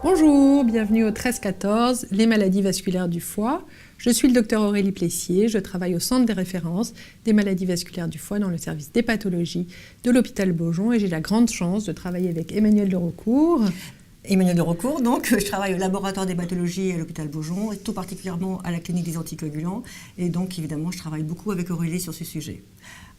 Bonjour, bienvenue au 13-14, les maladies vasculaires du foie. Je suis le docteur Aurélie Plessier, je travaille au centre des références des maladies vasculaires du foie dans le service d'hépatologie de l'hôpital Beaujon et j'ai la grande chance de travailler avec Emmanuelle Derocourt. Emmanuelle Derocourt, donc je travaille au laboratoire d'hématologie à l'hôpital Beaujon et tout particulièrement à la clinique des anticoagulants et donc évidemment je travaille beaucoup avec Aurélie sur ce sujet.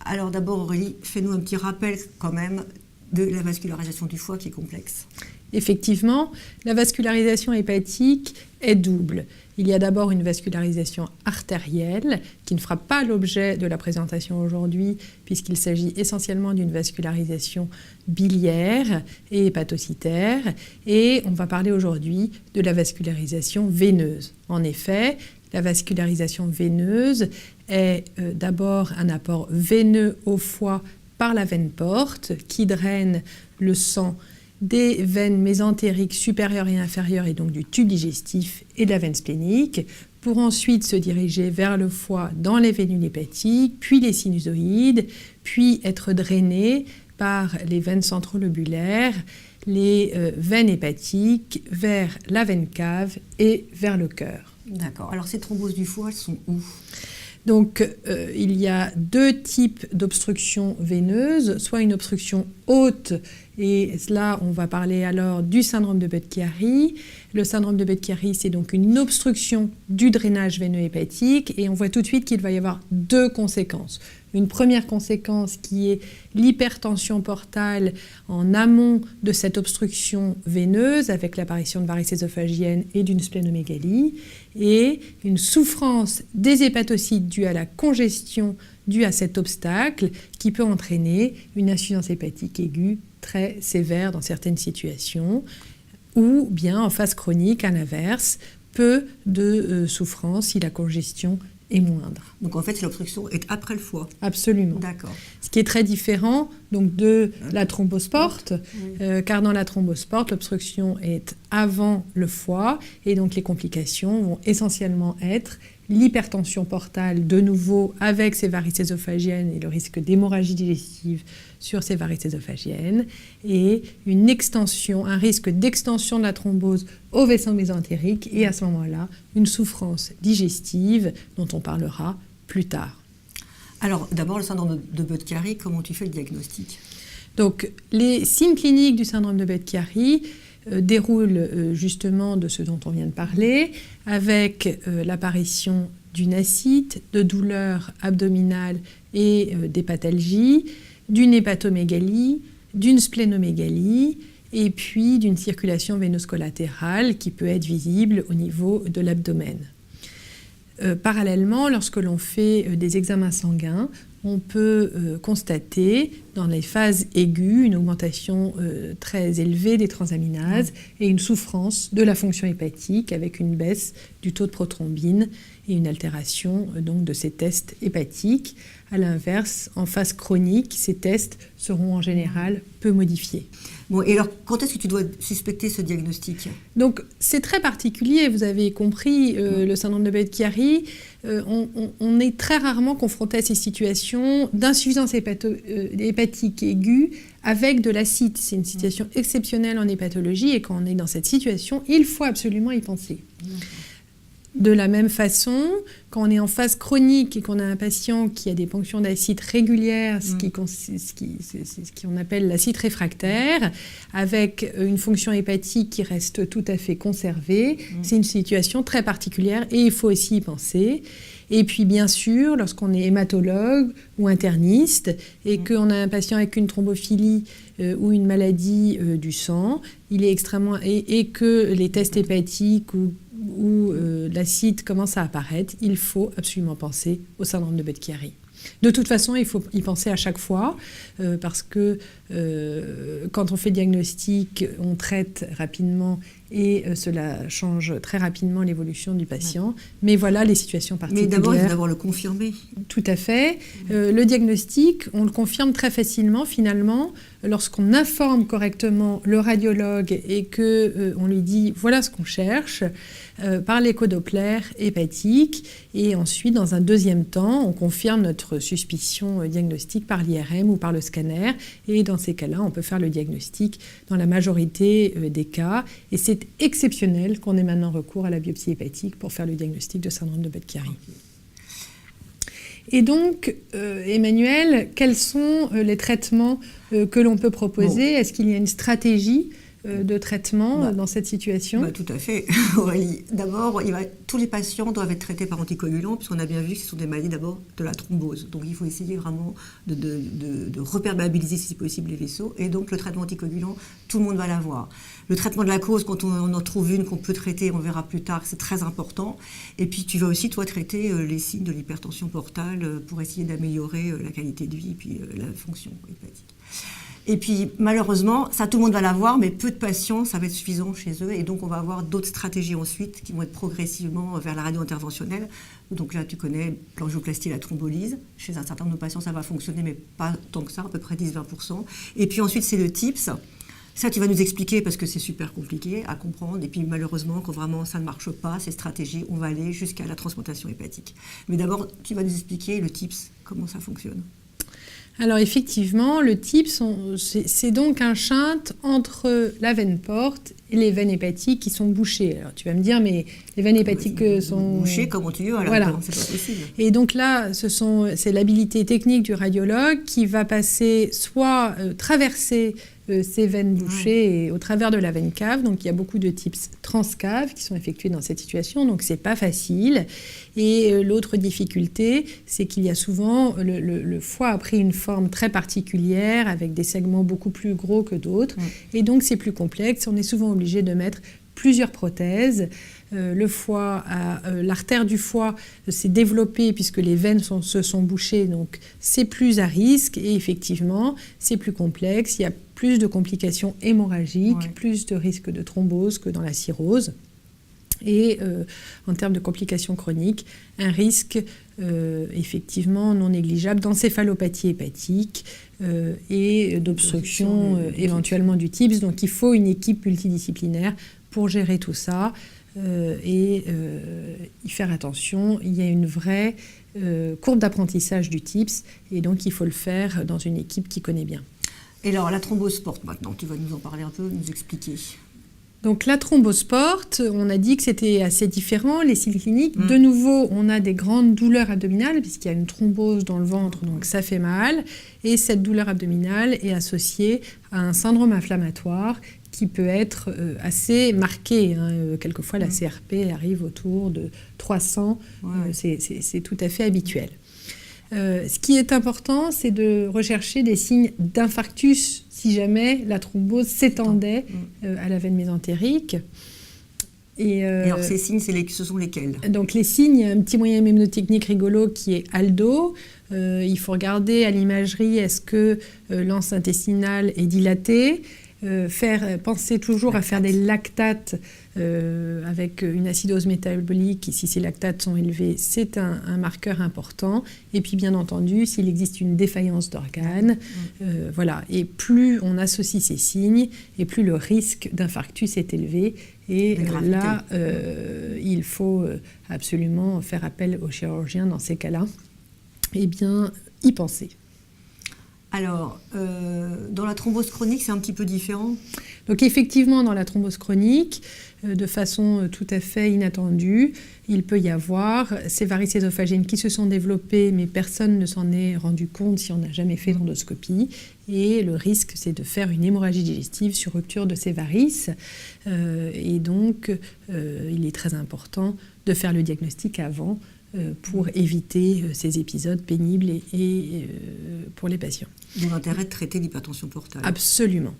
Alors d'abord Aurélie, fais-nous un petit rappel quand même de la vascularisation du foie qui est complexe. Effectivement, la vascularisation hépatique est double. Il y a d'abord une vascularisation artérielle qui ne fera pas l'objet de la présentation aujourd'hui puisqu'il s'agit essentiellement d'une vascularisation biliaire et hépatocytaire. Et on va parler aujourd'hui de la vascularisation veineuse. En effet, la vascularisation veineuse est d'abord un apport veineux au foie par la veine porte qui draine le sang des veines mésentériques supérieures et inférieures et donc du tube digestif et de la veine splénique pour ensuite se diriger vers le foie dans les vénules hépatiques, puis les sinusoïdes, puis être drainé par les veines centrolobulaires, les veines hépatiques vers la veine cave et vers le cœur. D'accord. Alors ces thromboses du foie, elles sont où ? Donc, il y a deux types d'obstruction veineuse, soit une obstruction haute, et là, on va parler alors du syndrome de Budd-Chiari. Le syndrome de Budd-Chiari, c'est donc une obstruction du drainage veineux hépatique, et on voit tout de suite qu'il va y avoir deux conséquences. Une première conséquence qui est l'hypertension portale en amont de cette obstruction veineuse avec l'apparition de varices ésophagiennes et d'une splénomégalie et une souffrance des hépatocytes due à la congestion due à cet obstacle qui peut entraîner une insuffisance hépatique aiguë très sévère dans certaines situations ou bien en phase chronique, à l'inverse, peu de souffrance si la congestion est moindre. Donc en fait, l'obstruction est après le foie. Absolument. D'accord. Ce qui est très différent donc, de la thrombose porte, car dans la thrombose porte, l'obstruction est avant le foie et donc les complications vont essentiellement être l'hypertension portale de nouveau avec ces varices ésophagiennes et le risque d'hémorragie digestive sur ces varices ésophagiennes et une extension, un risque d'extension de la thrombose au vaisseau mésentérique et à ce moment-là, une souffrance digestive dont on parlera plus tard. Alors d'abord, le syndrome de Budd-Chiari, comment tu fais le diagnostic ? Donc les signes cliniques du syndrome de Budd-Chiari déroulent justement de ce dont on vient de parler, avec l'apparition d'une ascite, de douleurs abdominales et d'hépatalgie, d'une hépatomégalie, d'une splénomégalie et puis d'une circulation veineuse collatérale qui peut être visible au niveau de l'abdomen. Parallèlement, lorsque l'on fait des examens sanguins, on peut constater dans les phases aiguës une augmentation très élevée des transaminases et une souffrance de la fonction hépatique avec une baisse du taux de prothrombine et une altération donc, de ces tests hépatiques. À l'inverse, en phase chronique, ces tests seront en général peu modifiés. Bon, et alors, quand est-ce que tu dois suspecter ce diagnostic ? Donc, c'est très particulier, vous avez compris, le syndrome de Budd-Chiari, on est très rarement confronté à ces situations d'insuffisance hépatique aiguë avec de l'acide. C'est une situation exceptionnelle en hépatologie et quand on est dans cette situation, il faut absolument y penser. De la même façon, quand on est en phase chronique et qu'on a un patient qui a des ponctions d'acide régulières, ce qu'on appelle l'acide réfractaire, avec une fonction hépatique qui reste tout à fait conservée, c'est une situation très particulière et il faut aussi y penser. Et puis bien sûr, lorsqu'on est hématologue ou interniste et qu'on a un patient avec une thrombophilie ou une maladie du sang, il est extrêmement et que les tests hépatiques où l'acide commence à apparaître, il faut absolument penser au syndrome de Budd-Chiari. De toute façon, il faut y penser à chaque fois parce que quand on fait le diagnostic, on traite rapidement et cela change très rapidement l'évolution du patient. Mais voilà les situations particulières. Mais d'abord, il faut d'abord le confirmer. Tout à fait. Le diagnostic, on le confirme très facilement finalement lorsqu'on informe correctement le radiologue et qu'on lui dit voilà ce qu'on cherche par l'écho-doppler hépatique et ensuite dans un deuxième temps on confirme notre notre suspicion diagnostique par l'IRM ou par le scanner. Et dans ces cas-là, on peut faire le diagnostic dans la majorité des cas. Et c'est exceptionnel qu'on ait maintenant recours à la biopsie hépatique pour faire le diagnostic de syndrome de Budd-Chiari. Et donc, Emmanuel, quels sont les traitements que l'on peut proposer? Est-ce qu'il y a une stratégie de traitement dans cette situation? Tout à fait, Aurélie. D'abord, tous les patients doivent être traités par anticoagulants, puisqu'on a bien vu que ce sont des maladies d'abord de la thrombose. Donc il faut essayer vraiment de reperméabiliser si possible les vaisseaux. Et donc le traitement anticoagulant, tout le monde va l'avoir. Le traitement de la cause, quand on en trouve une qu'on peut traiter, on verra plus tard, c'est très important. Et puis tu vas aussi, toi, traiter les signes de l'hypertension portale pour essayer d'améliorer la qualité de vie et puis la fonction hépatique. Et puis, malheureusement, ça, tout le monde va l'avoir, mais peu de patients, ça va être suffisant chez eux. Et donc, on va avoir d'autres stratégies ensuite qui vont être progressivement vers la radio interventionnelle. Donc là, tu connais l'angioplastie et la thrombolyse. Chez un certain nombre de patients, ça va fonctionner, mais pas tant que ça, à peu près 10-20%. Et puis ensuite, c'est le TIPS. Ça, tu vas nous expliquer parce que c'est super compliqué à comprendre. Et puis, malheureusement, quand vraiment ça ne marche pas, ces stratégies, on va aller jusqu'à la transplantation hépatique. Mais d'abord, tu vas nous expliquer le TIPS, comment ça fonctionne. Alors effectivement, le TIPS, c'est donc un shunt entre la veine porte et les veines hépatiques qui sont bouchées. Alors tu vas me dire, mais les veines hépatiques sont... Bouchées, comment tu veux, alors voilà. C'est pas possible. Et donc là, c'est l'habilité technique du radiologue qui va passer soit traverser ces veines bouchées et au travers de la veine cave. Donc il y a beaucoup de TIPS transcaves qui sont effectués dans cette situation, donc c'est pas facile. Et l'autre difficulté, c'est qu'il y a souvent, le foie a pris une forme très particulière avec des segments beaucoup plus gros que d'autres. Et donc c'est plus complexe. On est souvent obligé de mettre plusieurs prothèses. Le foie, l'artère du foie s'est développée puisque les veines se sont bouchées, donc c'est plus à risque et effectivement c'est plus complexe. Il y a plus de complications hémorragiques, plus de risque de thrombose que dans la cirrhose. Et en termes de complications chroniques, un risque effectivement non négligeable d'encéphalopathie hépatique et d'obstruction éventuellement du TIPS. Donc il faut une équipe multidisciplinaire pour gérer tout ça et y faire attention. Il y a une vraie courbe d'apprentissage du TIPS et donc il faut le faire dans une équipe qui connaît bien. Et alors la thrombose porte maintenant, tu vas nous en parler un peu, nous expliquer. Donc la thrombose porte, on a dit que c'était assez différent, les signes cliniques. De nouveau, on a des grandes douleurs abdominales puisqu'il y a une thrombose dans le ventre, donc ça fait mal. Et cette douleur abdominale est associée à un syndrome inflammatoire qui peut être assez marqué. Quelquefois, la CRP arrive autour de 300, c'est tout à fait habituel. Ce qui est important, c'est de rechercher des signes d'infarctus si jamais la thrombose s'étendait à la veine mésentérique. Et alors ces signes, ce sont lesquels? Donc les signes, il y a un petit moyen mnémotechnique rigolo qui est ALDO. Il faut regarder à l'imagerie, est-ce que l'anse intestinale est dilatée? Penser toujours à faire des lactates avec une acidose métabolique. Si ces lactates sont élevés, c'est un marqueur important. Et puis bien entendu, s'il existe une défaillance d'organes, voilà. Et plus on associe ces signes, et plus le risque d'infarctus est élevé. Et là, il faut absolument faire appel au chirurgien dans ces cas-là. Et bien y penser. Alors, dans la thrombose chronique, c'est un petit peu différent. Donc effectivement, dans la thrombose chronique, de façon tout à fait inattendue, il peut y avoir ces varices ésophagiennes qui se sont développées, mais personne ne s'en est rendu compte si on n'a jamais fait d'endoscopie. Et le risque, c'est de faire une hémorragie digestive sur rupture de ces varices. Et donc, il est très important de faire le diagnostic avant pour éviter ces épisodes pénibles et pour les patients. D'où l'intérêt de traiter l'hypertension portale. Absolument.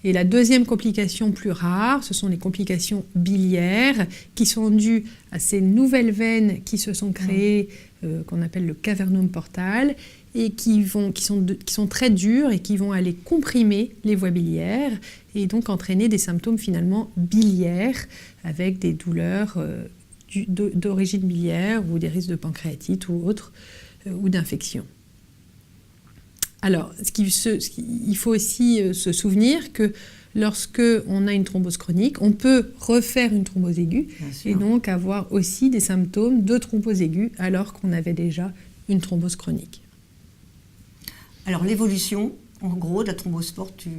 Et la deuxième complication plus rare, ce sont les complications biliaires qui sont dues à ces nouvelles veines qui se sont créées, qu'on appelle le cavernum portal, et qui sont très dures et qui vont aller comprimer les voies biliaires et donc entraîner des symptômes finalement biliaires avec des douleurs d'origine biliaire ou des risques de pancréatite ou autres, ou d'infection. Alors, il faut aussi se souvenir que lorsque on a une thrombose chronique, on peut refaire une thrombose aiguë et donc avoir aussi des symptômes de thrombose aiguë alors qu'on avait déjà une thrombose chronique. Alors l'évolution, en gros, de la thrombosport, tu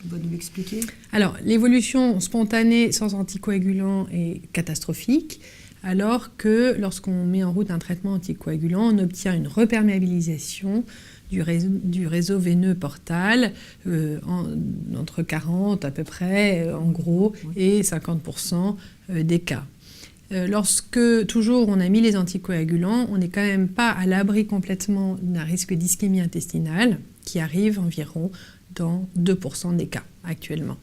vas nous l'expliquer? Alors, l'évolution spontanée sans anticoagulant est catastrophique, alors que lorsqu'on met en route un traitement anticoagulant, on obtient une reperméabilisation du réseau veineux portal entre 40 à peu près, en gros, et 50% des cas. Lorsque toujours on a mis les anticoagulants, on n'est quand même pas à l'abri complètement d'un risque d'ischémie intestinale qui arrive environ dans 2% des cas actuellement.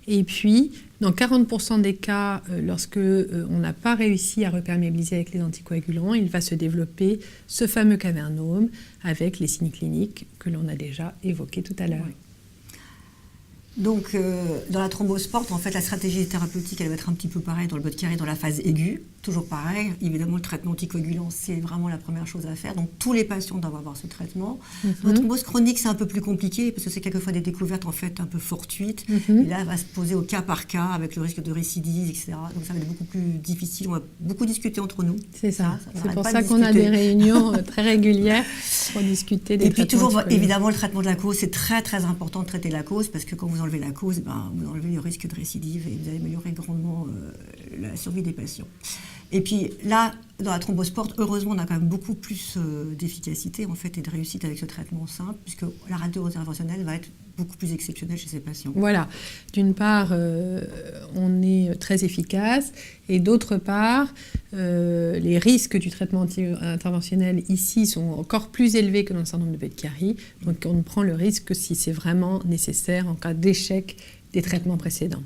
Et puis, dans 40% des cas, lorsque on n'a pas réussi à reperméabiliser avec les anticoagulants, il va se développer ce fameux cavernome avec les signes cliniques que l'on a déjà évoqués tout à l'heure. Oui. Donc, dans la thrombosport, en fait, la stratégie thérapeutique, elle va être un petit peu pareille dans le Budd-Chiari, dans la phase aiguë. Toujours pareil. Évidemment, le traitement anticoagulant, c'est vraiment la première chose à faire. Donc, tous les patients doivent avoir ce traitement. La thrombose chronique, c'est un peu plus compliqué parce que c'est quelquefois des découvertes, en fait, un peu fortuites. Et là, elle va se poser au cas par cas avec le risque de récidive, etc. Donc, ça va être beaucoup plus difficile. On va beaucoup discuter entre nous. C'est ça. C'est pour ça qu'on a des réunions très régulières pour discuter des traitements. Et puis, toujours, évidemment, le traitement de la cause, c'est très, très important de traiter la cause parce que quand vous enlevez la cause, vous enlevez le risque de récidive et vous allez améliorer grandement la survie des patients. Et puis là, dans la thrombosport, heureusement, on a quand même beaucoup plus d'efficacité en fait, et de réussite avec ce traitement simple, puisque la radio interventionnelle va être beaucoup plus exceptionnelle chez ces patients. Voilà. D'une part, on est très efficace, et d'autre part, les risques du traitement interventionnel ici sont encore plus élevés que dans le syndrome de Budd-Chiari. Donc on prend le risque si c'est vraiment nécessaire en cas d'échec des traitements précédents.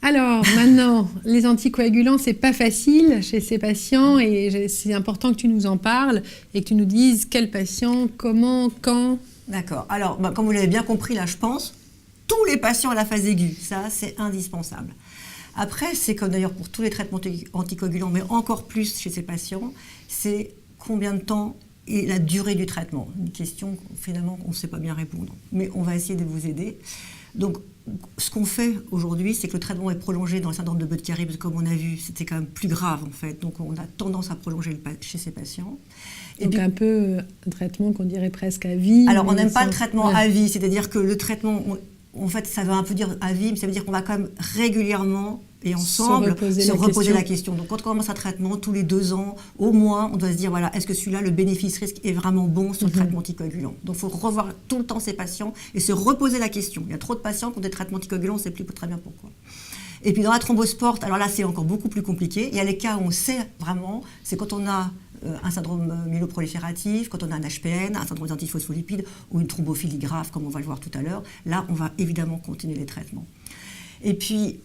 Alors, maintenant, les anticoagulants, c'est pas facile chez ces patients et c'est important que tu nous en parles et que tu nous dises quel patient, comment, quand. D'accord. Alors, comme vous l'avez bien compris, là, je pense, tous les patients à la phase aiguë, ça, c'est indispensable. Après, c'est comme d'ailleurs pour tous les traitements anticoagulants, mais encore plus chez ces patients, c'est combien de temps et la durée du traitement. Une question, finalement, on ne sait pas bien répondre. Mais on va essayer de vous aider. Donc, ce qu'on fait aujourd'hui, c'est que le traitement est prolongé dans le syndrome de Budd-Chiari, parce que comme on a vu, c'était quand même plus grave en fait. Donc on a tendance à prolonger chez ces patients. Et donc puis, un peu un traitement qu'on dirait presque à vie. Alors on n'aime pas le traitement à vie, c'est-à-dire que le traitement, en fait, ça veut un peu dire à vie, mais ça veut dire qu'on va quand même régulièrement et ensemble se reposer la question. Donc quand on commence un traitement, tous les 2 ans, au moins, on doit se dire, voilà, est-ce que celui-là, le bénéfice-risque est vraiment bon sur le traitement anticoagulant? Donc il faut revoir tout le temps ces patients et se reposer la question. Il y a trop de patients qui ont des traitements anticoagulants, on ne sait plus très bien pourquoi. Et puis dans la thrombosport, alors là, c'est encore beaucoup plus compliqué. Il y a les cas où on sait vraiment, c'est quand on a un syndrome myéloprolifératif, quand on a un HPN, un syndrome des antiphospholipides ou une thrombophilie grave, comme on va le voir tout à l'heure. Là, on va évidemment continuer les traitements. Et puis,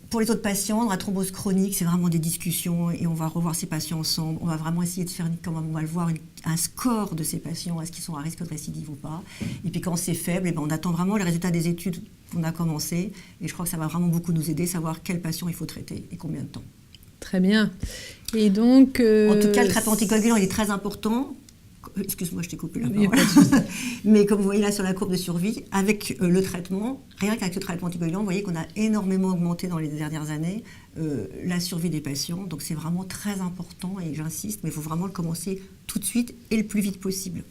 pour les autres patients, dans la thrombose chronique, c'est vraiment des discussions et on va revoir ces patients ensemble. On va vraiment essayer de faire, comme on va le voir, un score de ces patients, est-ce qu'ils sont à risque de récidive ou pas. Et puis quand c'est faible, on attend vraiment les résultats des études qu'on a commencées. Et je crois que ça va vraiment beaucoup nous aider, savoir quel patient il faut traiter et combien de temps. Très bien. Et donc... En tout cas, le traitement anticoagulant, il est très important. Excuse-moi, je t'ai coupé la parole. Mais comme vous voyez là sur la courbe de survie, avec le traitement, rien qu'avec le traitement anticoagulant, vous voyez qu'on a énormément augmenté dans les dernières années la survie des patients. Donc c'est vraiment très important et j'insiste, mais il faut vraiment le commencer tout de suite et le plus vite possible.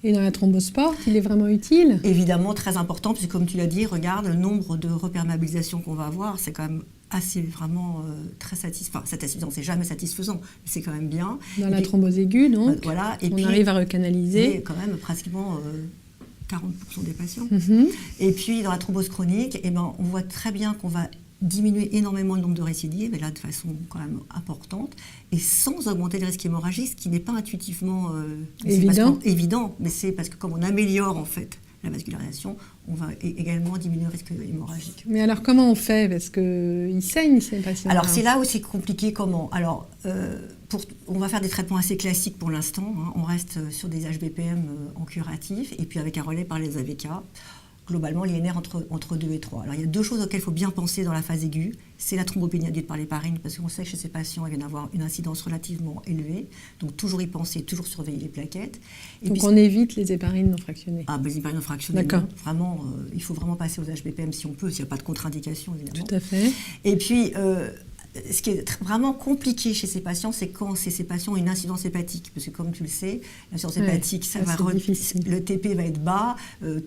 Et dans la thrombosport, il est vraiment utile? Évidemment, très important, puisque comme tu l'as dit, regarde le nombre de reperméabilisations qu'on va avoir, c'est quand même assez vraiment très satisfaisant. Satisfaisant, c'est jamais satisfaisant, mais c'est quand même bien. Dans la thrombose aiguë, donc, voilà, et on puis, arrive à recanaliser. quand même pratiquement 40% des patients. Et puis dans la thrombose chronique, on voit très bien qu'on va diminuer énormément le nombre de récidives, et là de façon quand même importante, et sans augmenter le risque hémorragique, ce qui n'est pas intuitivement évident, mais c'est parce que comme on améliore en fait la vascularisation, on va également diminuer le risque hémorragique. Mais alors comment on fait? Parce qu'ils saignent ces patients. Alors c'est là où c'est compliqué. Comment? Alors on va faire des traitements assez classiques pour l'instant. On reste sur des HBPM en curatif, et puis avec un relais par les AVK. Globalement, l'INR entre 2 et 3. Alors, il y a 2 choses auxquelles il faut bien penser dans la phase aiguë. C'est la thrombopénie induite par l'héparine, parce qu'on sait que chez ces patients, il vient d'avoir une incidence relativement élevée. Donc, toujours y penser, toujours surveiller les plaquettes. Et donc, puis, on évite les héparines non fractionnées. Les héparines non fractionnées, d'accord. Non. Vraiment, il faut vraiment passer aux HBPM si on peut, s'il n'y a pas de contre-indication, évidemment. Tout à fait. Et puis, Ce qui est vraiment compliqué chez ces patients, c'est quand ces patients ont une incidence hépatique. Parce que comme tu le sais, l'incidence hépatique, le TP va être bas,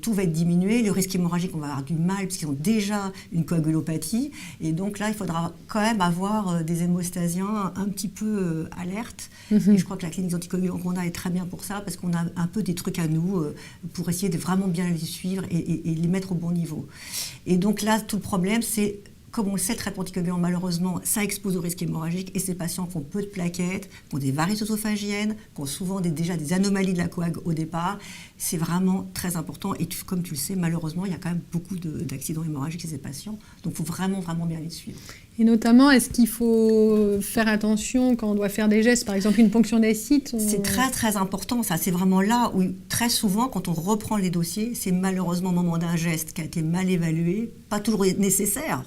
tout va être diminué, le risque hémorragique, on va avoir du mal parce qu'ils ont déjà une coagulopathie. Et donc là, il faudra quand même avoir des hémostasiens un petit peu alertes. Et je crois que la clinique des anticoagulants qu'on a est très bien pour ça, parce qu'on a un peu des trucs à nous pour essayer de vraiment bien les suivre et les mettre au bon niveau. Et donc là, tout le problème, c'est... Comme on le sait, le traitement anticoagulant, malheureusement, ça expose au risque hémorragique. Et ces patients qui ont peu de plaquettes, qui ont des varices œsophagiennes, qui ont souvent déjà des anomalies de la coag au départ, c'est vraiment très important. Et comme tu le sais, malheureusement, il y a quand même beaucoup d'accidents hémorragiques chez ces patients. Donc, il faut vraiment, vraiment bien les suivre. Et notamment, est-ce qu'il faut faire attention quand on doit faire des gestes, par exemple une ponction d'acide C'est très, très important. Ça, c'est vraiment là où, très souvent, quand on reprend les dossiers, c'est malheureusement au moment d'un geste qui a été mal évalué, pas toujours nécessaire.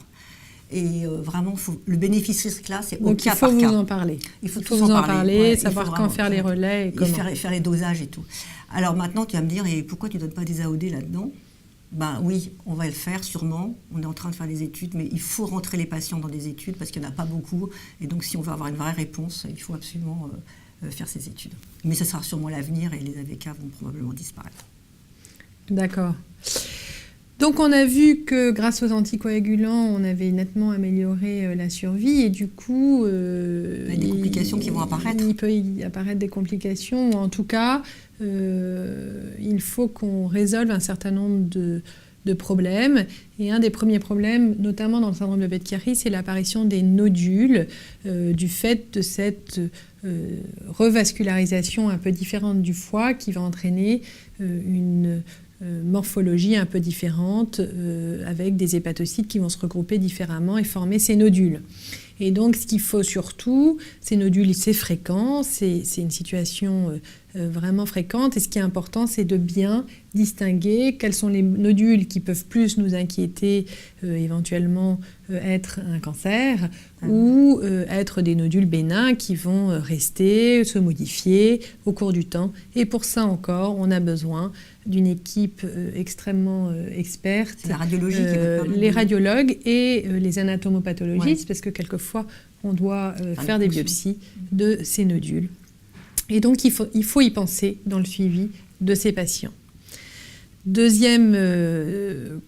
Et vraiment, le bénéfice-risque là, c'est au cas par cas. Donc il faut vous en parler. Il faut vous en parler, ouais, savoir quand faire les relais. Et faire les dosages et tout. Alors maintenant, tu vas me dire, et pourquoi tu ne donnes pas des AOD là-dedans ? Ben oui, on va le faire sûrement. On est en train de faire des études, mais il faut rentrer les patients dans des études parce qu'il n'y en a pas beaucoup. Et donc si on veut avoir une vraie réponse, il faut absolument faire ces études. Mais ce sera sûrement l'avenir et les AVK vont probablement disparaître. D'accord. Donc on a vu que grâce aux anticoagulants, on avait nettement amélioré la survie et du coup... il y a des complications qui vont apparaître. Il peut y apparaître des complications, ou en tout cas, il faut qu'on résolve un certain nombre de problèmes. Et un des premiers problèmes, notamment dans le syndrome de Budd-Chiari, c'est l'apparition des nodules du fait de cette revascularisation un peu différente du foie qui va entraîner une... morphologie un peu différente avec des hépatocytes qui vont se regrouper différemment et former ces nodules. Et donc, ce qu'il faut surtout, ces nodules, c'est fréquent, c'est une situation vraiment fréquente. Et ce qui est important, c'est de bien distinguer quels sont les nodules qui peuvent plus nous inquiéter, éventuellement être un cancer, ou être des nodules bénins qui vont rester, se modifier au cours du temps. Et pour ça encore, on a besoin d'une équipe extrêmement experte. C'est la radiologie les radiologues et les anatomopathologistes, parce que quelquefois, on doit faire des biopsies de ces nodules. Et donc, il faut y penser dans le suivi de ces patients. Deuxième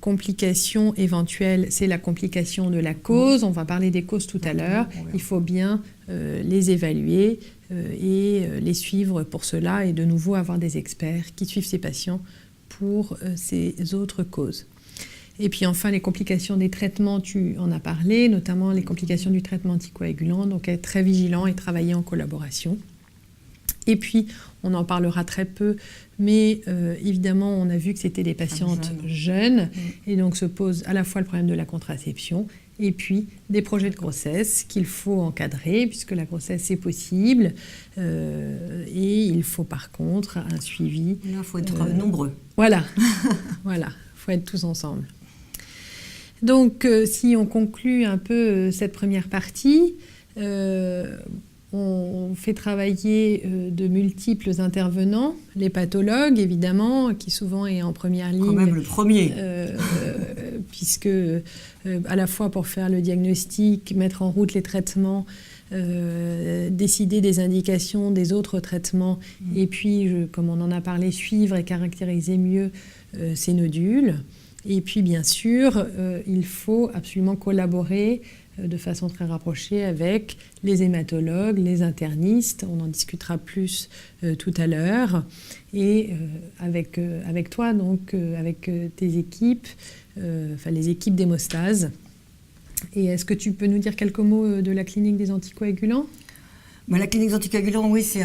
complication éventuelle, c'est la complication de la cause. On va parler des causes tout à l'heure. Il faut bien les évaluer et les suivre pour cela et de nouveau avoir des experts qui suivent ces patients pour ces autres causes. Et puis enfin, les complications des traitements, tu en as parlé, notamment les complications du traitement anticoagulant, donc être très vigilant et travailler en collaboration. Et puis, on en parlera très peu, mais évidemment, on a vu que c'était des patientes jeunes, et donc se pose à la fois le problème de la contraception, et puis des projets de grossesse qu'il faut encadrer, puisque la grossesse est possible, et il faut par contre un suivi. Là, il faut être nombreux. Voilà, voilà, il faut être tous ensemble. Donc, si on conclut un peu cette première partie, on fait travailler de multiples intervenants, les pathologues évidemment, qui souvent est en première ligne. Quand même le premier. Puisque à la fois pour faire le diagnostic, mettre en route les traitements, décider des indications des autres traitements, et puis, comme on en a parlé, suivre et caractériser mieux ces nodules. Et puis bien sûr, il faut absolument collaborer de façon très rapprochée avec les hématologues, les internistes, on en discutera plus tout à l'heure, et avec toi, donc avec tes équipes, enfin les équipes d'hémostase. Et est-ce que tu peux nous dire quelques mots de la clinique des anticoagulants ? La clinique des anticoagulants, oui, c'est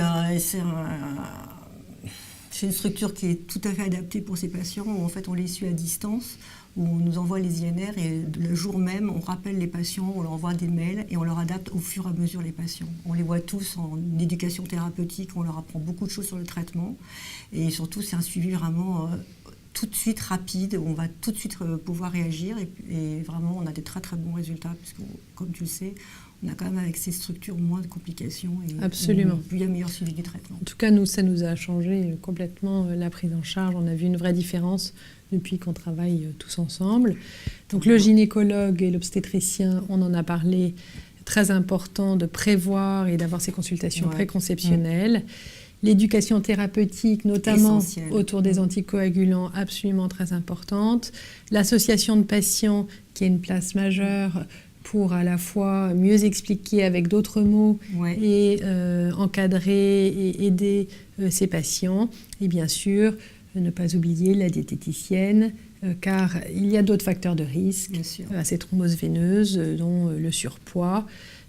une structure qui est tout à fait adaptée pour ces patients, où en fait on les suit à distance, où on nous envoie les INR et le jour même, on rappelle les patients, on leur envoie des mails et on leur adapte au fur et à mesure les patients. On les voit tous en éducation thérapeutique, on leur apprend beaucoup de choses sur le traitement et surtout c'est un suivi vraiment tout de suite rapide, où on va tout de suite pouvoir réagir et vraiment on a des très très bons résultats puisque comme tu le sais, on a quand même avec ces structures moins de complications et absolument. Bien meilleur suivi du traitement. En tout cas, nous, ça nous a changé complètement la prise en charge. On a vu une vraie différence depuis qu'on travaille tous ensemble. Donc le gynécologue et l'obstétricien, on en a parlé très important de prévoir et d'avoir ces consultations Ouais. préconceptionnelles. L'éducation thérapeutique, notamment Essentiel. autour des anticoagulants, absolument très importante. L'association de patients, qui a une place majeure pour à la fois mieux expliquer avec d'autres mots Ouais. et encadrer et aider ces patients. Et bien sûr, ne pas oublier la diététicienne, car il y a d'autres facteurs de risque Bien sûr. à ces thromboses veineuses, dont le surpoids,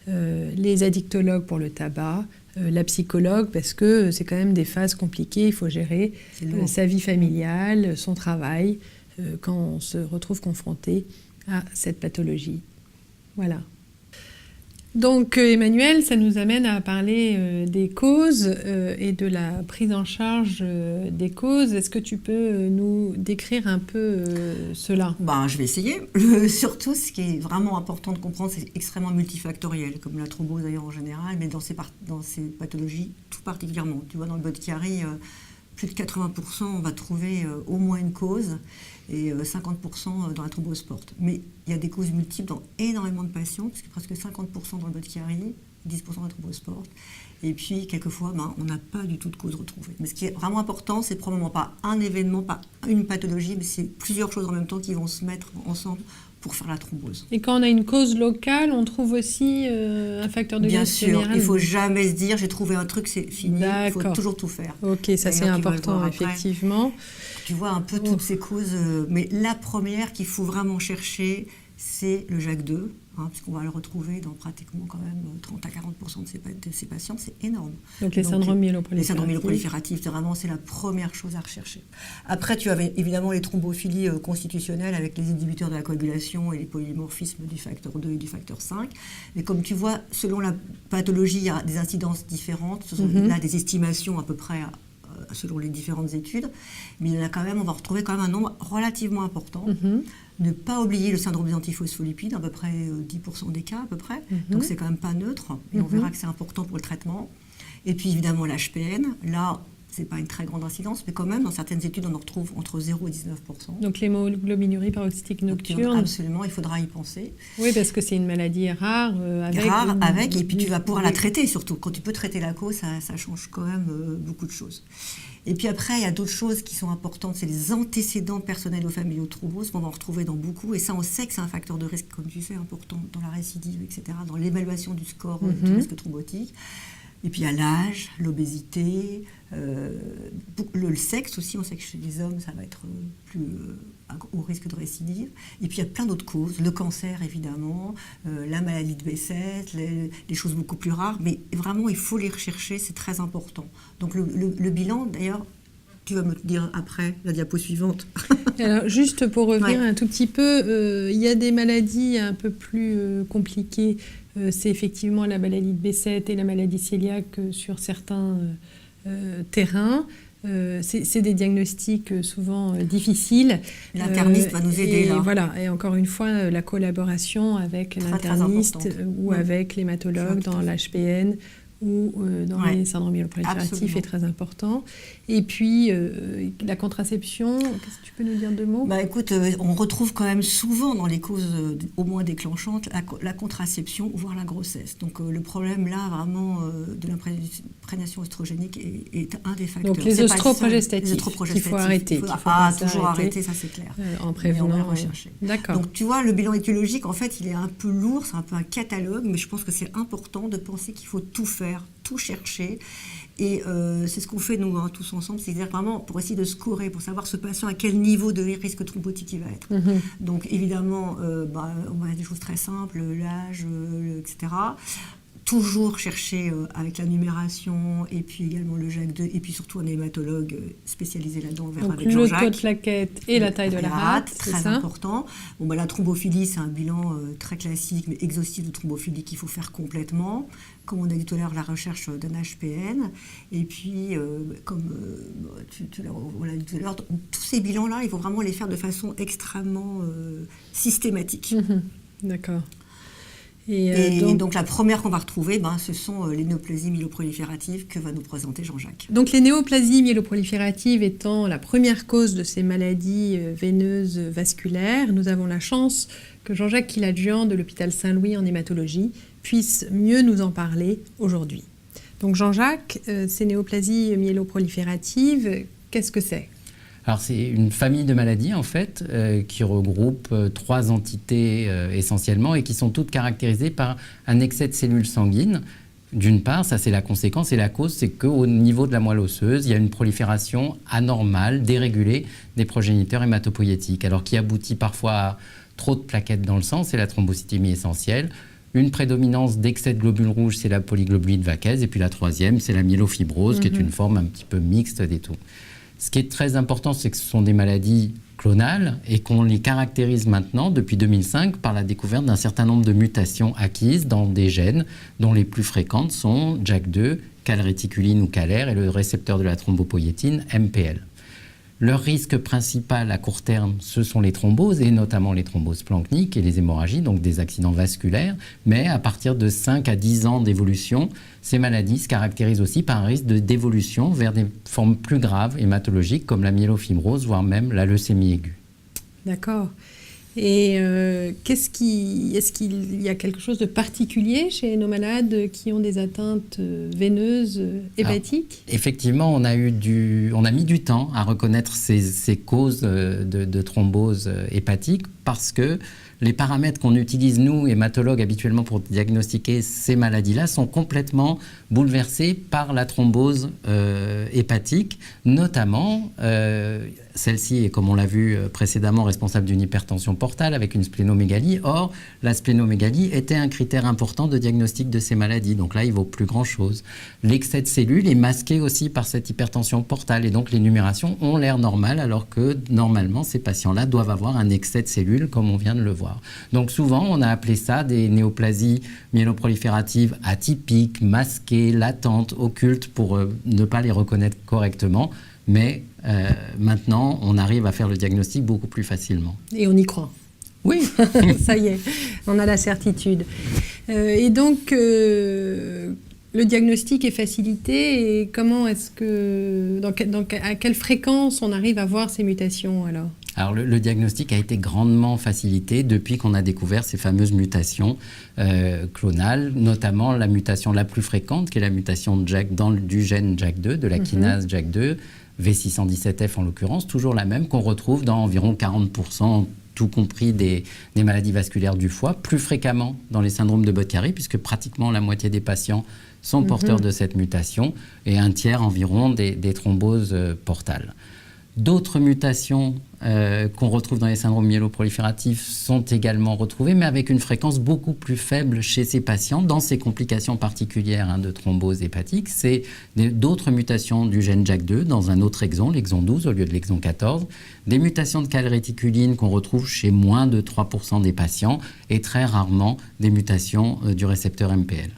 les addictologues pour le tabac, la psychologue, parce que c'est quand même des phases compliquées, il faut gérer C'est lourd. sa vie familiale, son travail, quand on se retrouve confronté à cette pathologie. Voilà. Donc Emmanuel, ça nous amène à parler des causes et de la prise en charge des causes. Est-ce que tu peux nous décrire un peu cela ? Je vais essayer. Surtout, ce qui est vraiment important de comprendre, c'est extrêmement multifactoriel, comme la thrombose d'ailleurs en général, mais dans ces pathologies tout particulièrement. Tu vois, dans le Budd-Chiari, plus de 80%, on va trouver au moins une cause, et 50% dans la thrombose porte. Mais il y a des causes multiples dans énormément de patients, puisque presque 50% dans le Budd-Chiari, 10% dans la thrombose porte. Et puis, quelquefois, on n'a pas du tout de cause retrouvée. Mais ce qui est vraiment important, c'est probablement pas un événement, pas une pathologie, mais c'est plusieurs choses en même temps qui vont se mettre ensemble pour faire la thrombose. Et quand on a une cause locale, on trouve aussi un facteur de Bien risque sûr, général. il ne faut jamais se dire j'ai trouvé un truc, c'est fini. Il faut D'accord. toujours tout faire. Ok, ça c'est D'ailleurs, tu vas le important, voir après. effectivement. Tu vois un peu toutes ces causes, mais la première qu'il faut vraiment chercher, c'est le JAK2, puisqu'on va le retrouver dans pratiquement quand même 30 à 40% de ces patients, c'est énorme. Donc les syndromes myéloprolifératifs. Les syndromes myéloprolifératifs, c'est la première chose à rechercher. Après, tu avais évidemment les thrombophilies constitutionnelles avec les inhibiteurs de la coagulation et les polymorphismes du facteur 2 et du facteur 5. Mais comme tu vois, selon la pathologie, il y a des incidences différentes. Ce sont là des estimations à peu près selon les différentes études. Mais il y en a quand même, on va retrouver quand même un nombre relativement important. Ne pas oublier le syndrome des antiphospholipides, à peu près 10% des cas à peu près. Donc c'est quand même pas neutre. Et on verra que c'est important pour le traitement. Et puis évidemment l'HPN. Là, c'est pas une très grande incidence, mais quand même, dans certaines études, on en retrouve entre 0 et 19%. Donc l'hémoglobinurie paroxytique nocturne. Absolument, il faudra y penser. Oui, parce que c'est une maladie rare. Et puis tu vas pouvoir la traiter surtout. Quand tu peux traiter la cause, ça change quand même beaucoup de choses. Et puis après, il y a d'autres choses qui sont importantes, c'est les antécédents personnels ou familiaux de thrombose, qu'on va en retrouver dans beaucoup, et ça on sait que c'est un facteur de risque, comme tu sais, important dans la récidive, etc., dans l'évaluation du score du risque thrombotique. Et puis il y a l'âge, l'obésité, le sexe aussi, on sait que chez les hommes, ça va être plus au risque de récidive. Et puis il y a plein d'autres causes, le cancer évidemment, la maladie de Behçet, les choses beaucoup plus rares, mais vraiment il faut les rechercher, c'est très important. Donc le bilan, d'ailleurs, tu vas me dire après la diapo suivante. Alors, juste pour revenir un tout petit peu, il y a des maladies un peu plus compliquées. C'est effectivement la maladie de Behçet et la maladie cœliaque sur certains terrains. C'est des diagnostics souvent difficiles. L'interniste va nous aider là. Voilà, et encore une fois, la collaboration avec l'interniste ou avec l'hématologue dans l'HPN ou dans les syndromes myéloprolifératifs est très important. Et puis, la contraception, qu'est-ce que tu peux nous dire de mots ? Écoute, on retrouve quand même souvent dans les causes au moins déclenchantes la contraception, voire la grossesse. Donc le problème là, vraiment, de l'imprégnation oestrogénique est un des facteurs. Donc les œstroprogestatifs, qu'il faut arrêter. Toujours arrêter, ça c'est clair. En prévenant. Mais on va rechercher. D'accord. Donc tu vois, le bilan étiologique, en fait, il est un peu lourd, c'est un peu un catalogue, mais je pense que c'est important de penser qu'il faut tout faire, tout chercher. Et c'est ce qu'on fait, nous, tous ensemble, c'est-à-dire vraiment pour essayer de scorer, pour savoir ce patient à quel niveau de risque thrombotique il va être. Donc, évidemment, on a des choses très simples, l'âge, etc. Toujours chercher avec la numération, et puis également le JAK2, et puis surtout un hématologue spécialisé là-dedans, on verra donc, avec Jean-Jacques. Le taux de plaquettes et la taille de la rate, c'est très ça important. La thrombophilie, c'est un bilan très classique, mais exhaustif de thrombophilie qu'il faut faire complètement. Comme on a dit tout à l'heure, la recherche d'un HPN. Et puis, comme on l'a dit tout à l'heure, tous ces bilans-là, il faut vraiment les faire de façon extrêmement systématique. D'accord. Et donc la première qu'on va retrouver, ce sont les néoplasies myéloprolifératives que va nous présenter Jean-Jacques. Donc les néoplasies myéloprolifératives étant la première cause de ces maladies veineuses vasculaires, nous avons la chance que Jean-Jacques Kiladjian de l'hôpital Saint-Louis en hématologie puisse mieux nous en parler aujourd'hui. Donc Jean-Jacques, ces néoplasies myéloprolifératives, qu'est-ce que c'est ? Alors c'est une famille de maladies en fait qui regroupe 3 entités essentiellement et qui sont toutes caractérisées par un excès de cellules sanguines. D'une part, ça c'est la conséquence, et la cause c'est qu'au niveau de la moelle osseuse, il y a une prolifération anormale, dérégulée des progéniteurs hématopoïétiques, alors qui aboutit parfois à trop de plaquettes dans le sang, c'est la thrombocytémie essentielle. Une prédominance d'excès de globules rouges, c'est la polyglobuline vaqueuse, et puis la troisième, c'est la myélofibrose, qui est une forme un petit peu mixte des tout. Ce qui est très important, c'est que ce sont des maladies clonales et qu'on les caractérise maintenant, depuis 2005, par la découverte d'un certain nombre de mutations acquises dans des gènes, dont les plus fréquentes sont JAK2, calréticuline ou CALR, et le récepteur de la thrombopoïétine, MPL. Leur risque principal à court terme, ce sont les thromboses, et notamment les thromboses planchniques et les hémorragies, donc des accidents vasculaires. Mais à partir de 5 à 10 ans d'évolution, ces maladies se caractérisent aussi par un risque d'évolution vers des formes plus graves hématologiques, comme la myélofibrose, voire même la leucémie aiguë. D'accord. Et est-ce qu'il y a quelque chose de particulier chez nos malades qui ont des atteintes veineuses hépatiques ? Alors, effectivement, on a mis du temps à reconnaître ces causes de thrombose hépatique, parce que les paramètres qu'on utilise, nous, hématologues, habituellement pour diagnostiquer ces maladies-là, sont complètement bouleversés par la thrombose hépatique, notamment celle-ci est, comme on l'a vu précédemment, responsable d'une hypertension portale avec une splénomégalie. Or, la splénomégalie était un critère important de diagnostic de ces maladies. Donc là, il ne vaut plus grand-chose. L'excès de cellules est masqué aussi par cette hypertension portale. Et donc, les numérations ont l'air normales, alors que, normalement, ces patients-là doivent avoir un excès de cellules, comme on vient de le voir. Donc, souvent, on a appelé ça des néoplasies myéloprolifératives atypiques, masquées, latentes, occultes, pour ne pas les reconnaître correctement. Mais maintenant, on arrive à faire le diagnostic beaucoup plus facilement. Et on y croit. Oui. Ça y est, on a la certitude. Et donc, le diagnostic est facilité. Et comment est-ce que, à quelle fréquence on arrive à voir ces mutations alors ? Alors le diagnostic a été grandement facilité depuis qu'on a découvert ces fameuses mutations clonales, notamment la mutation la plus fréquente, qui est la mutation du gène JAK2, de la kinase JAK2, V617F en l'occurrence, toujours la même, qu'on retrouve dans environ 40%, tout compris des maladies vasculaires du foie, plus fréquemment dans les syndromes de Budd-Chiari, puisque pratiquement la moitié des patients sont porteurs de cette mutation, et un tiers environ des thromboses portales. D'autres mutations qu'on retrouve dans les syndromes myéloprolifératifs sont également retrouvées, mais avec une fréquence beaucoup plus faible chez ces patients, dans ces complications particulières de thrombose hépatique. C'est d'autres mutations du gène JAK2 dans un autre exon, l'exon 12 au lieu de l'exon 14, des mutations de calréticuline qu'on retrouve chez moins de 3% des patients, et très rarement des mutations du récepteur MPL.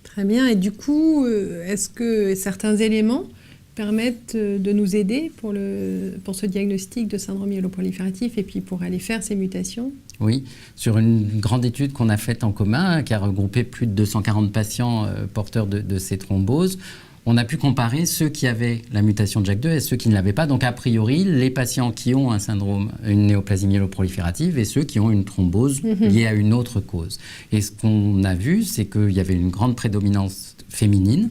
Très bien. Et du coup, est-ce que certains éléments permettent de nous aider pour ce diagnostic de syndrome myéloprolifératif et puis pour aller faire ces mutations ? Oui, sur une grande étude qu'on a faite en commun, qui a regroupé plus de 240 patients porteurs de ces thromboses, on a pu comparer ceux qui avaient la mutation de JAK2 et ceux qui ne l'avaient pas. Donc, a priori, les patients qui ont un syndrome, une néoplasie myéloproliférative, et ceux qui ont une thrombose liée à une autre cause. Et ce qu'on a vu, c'est qu'il y avait une grande prédominance féminine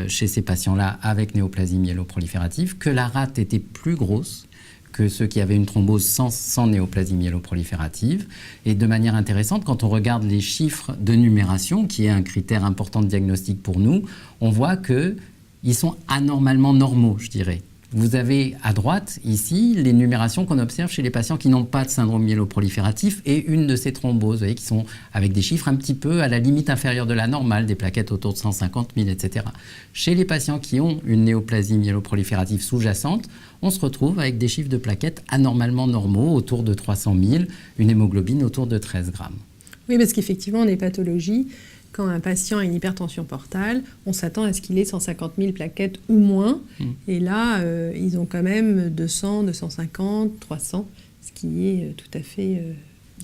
chez ces patients-là avec néoplasie myéloproliférative, que la rate était plus grosse que ceux qui avaient une thrombose sans néoplasie myéloproliférative. Et de manière intéressante, quand on regarde les chiffres de numération, qui est un critère important de diagnostic pour nous, on voit qu'ils sont anormalement normaux, je dirais. Vous avez à droite, ici, les numérations qu'on observe chez les patients qui n'ont pas de syndrome myéloprolifératif et une de ces thromboses, vous voyez, qui sont avec des chiffres un petit peu à la limite inférieure de la normale, des plaquettes autour de 150 000, etc. Chez les patients qui ont une néoplasie myéloproliférative sous-jacente, on se retrouve avec des chiffres de plaquettes anormalement normaux, autour de 300 000, une hémoglobine autour de 13 grammes. Oui, parce qu'effectivement, on est pathologie. Quand un patient a une hypertension portale, on s'attend à ce qu'il ait 150 000 plaquettes ou moins. Et là, ils ont quand même 200, 250, 300, ce qui est tout à fait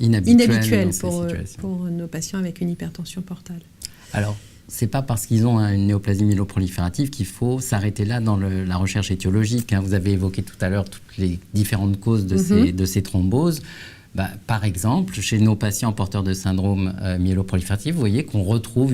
inhabituel pour nos patients avec une hypertension portale. Alors, ce n'est pas parce qu'ils ont une néoplasie myéloproliférative qu'il faut s'arrêter là dans la recherche étiologique. Vous avez évoqué tout à l'heure toutes les différentes causes de ces thromboses. Par exemple, chez nos patients porteurs de syndrome myéloprolifératif, vous voyez qu'on retrouve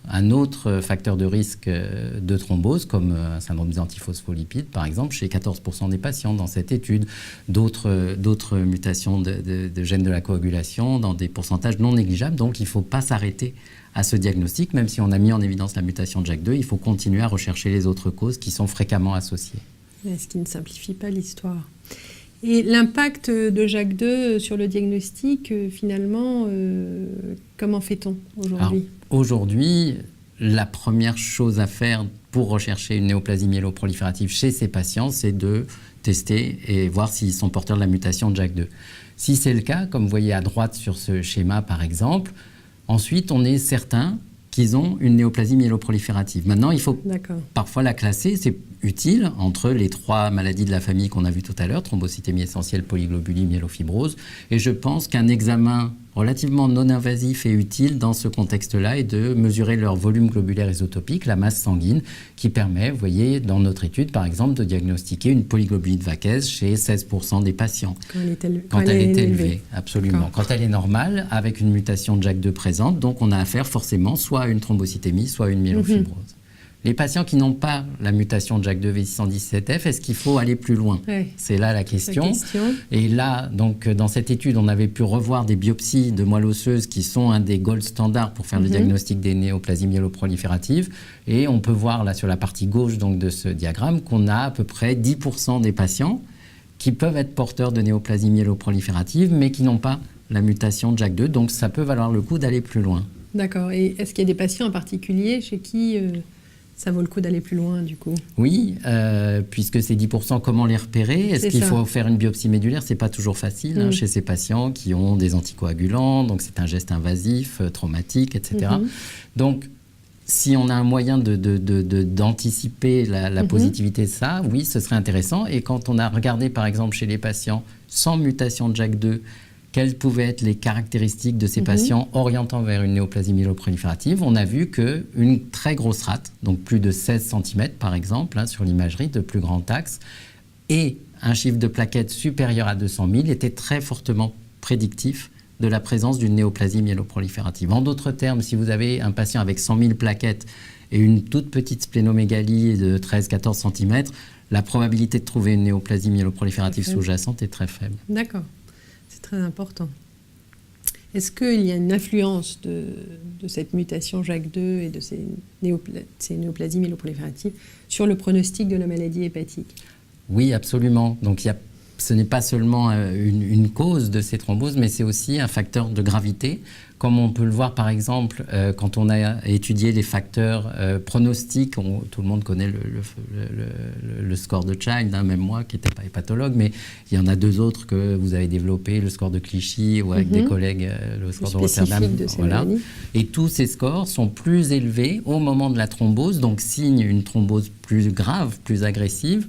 un autre facteur de risque de thrombose, comme un syndrome des antiphospholipides, par exemple, chez 14% des patients dans cette étude, d'autres mutations de gènes de la coagulation dans des pourcentages non négligeables. Donc, il ne faut pas s'arrêter à ce diagnostic, même si on a mis en évidence la mutation de JAK2, il faut continuer à rechercher les autres causes qui sont fréquemment associées. Ce qui ne simplifie pas l'histoire. Et l'impact de JAK2 sur le diagnostic, finalement, comment fait-on aujourd'hui ? Aujourd'hui, la première chose à faire pour rechercher une néoplasie myéloproliférative chez ces patients, c'est de tester et voir s'ils sont porteurs de la mutation de JAK2. Si c'est le cas, comme vous voyez à droite sur ce schéma par exemple, ensuite on est certain qu'ils ont une néoplasie myéloproliférative. Maintenant, il faut parfois la classer, c'est utile, entre les 3 maladies de la famille qu'on a vues tout à l'heure, thrombocytémie essentielle, polyglobulie, myélofibrose. Et je pense qu'un examen relativement non invasif et utile dans ce contexte-là est de mesurer leur volume globulaire isotopique, la masse sanguine, qui permet, vous voyez, dans notre étude, par exemple, de diagnostiquer une polyglobulie de Vaquez chez 16% des patients. Quand elle est élevée. Absolument. Quand elle est normale, avec une mutation de JAK2 présente, donc on a affaire forcément soit à une thrombocytémie, soit à une myélofibrose. Les patients qui n'ont pas la mutation de JAK2 V617F, est-ce qu'il faut aller plus loin ? C'est là la question. Et là, donc, dans cette étude, on avait pu revoir des biopsies de moelle osseuse qui sont un des gold standards pour faire le diagnostic des néoplasies myéloprolifératives. Et on peut voir là sur la partie gauche donc, de ce diagramme qu'on a à peu près 10% des patients qui peuvent être porteurs de néoplasie myéloproliférative, mais qui n'ont pas la mutation de JAK2. Donc ça peut valoir le coup d'aller plus loin. D'accord. Et est-ce qu'il y a des patients en particulier chez qui ça vaut le coup d'aller plus loin, du coup ? Oui, puisque ces 10%, comment les repérer ? Est-ce qu'il faut faire une biopsie médulaire ? Ce n'est pas toujours facile chez ces patients qui ont des anticoagulants, donc c'est un geste invasif, traumatique, etc. Donc, si on a un moyen d'anticiper la positivité de ça, oui, ce serait intéressant. Et quand on a regardé, par exemple, chez les patients sans mutation de JAK2, quelles pouvaient être les caractéristiques de ces patients orientant vers une néoplasie myéloproliférative, on a vu qu'une très grosse rate, donc plus de 16 cm par exemple, sur l'imagerie de plus grand axe, et un chiffre de plaquettes supérieur à 200 000 était très fortement prédictif de la présence d'une néoplasie myéloproliférative. En d'autres termes, si vous avez un patient avec 100 000 plaquettes et une toute petite splénomégalie de 13-14 cm, la probabilité de trouver une néoplasie myéloproliférative sous-jacente est très faible. D'accord. C'est très important. Est-ce qu'il y a une influence de cette mutation JAK2 et de ces néoplasies myéloprolifératives sur le pronostic de la maladie hépatique ? Oui, absolument. Donc ce n'est pas seulement une cause de ces thromboses, mais c'est aussi un facteur de gravité. Comme on peut le voir par exemple quand on a étudié les facteurs pronostiques, tout le monde connaît le score de Child, même moi qui n'étais pas hépatologue, mais il y en a 2 autres que vous avez développés, le score de Clichy ou avec des collègues, le score de Rotterdam. Voilà. Et tous ces scores sont plus élevés au moment de la thrombose, donc signe une thrombose plus grave, plus agressive,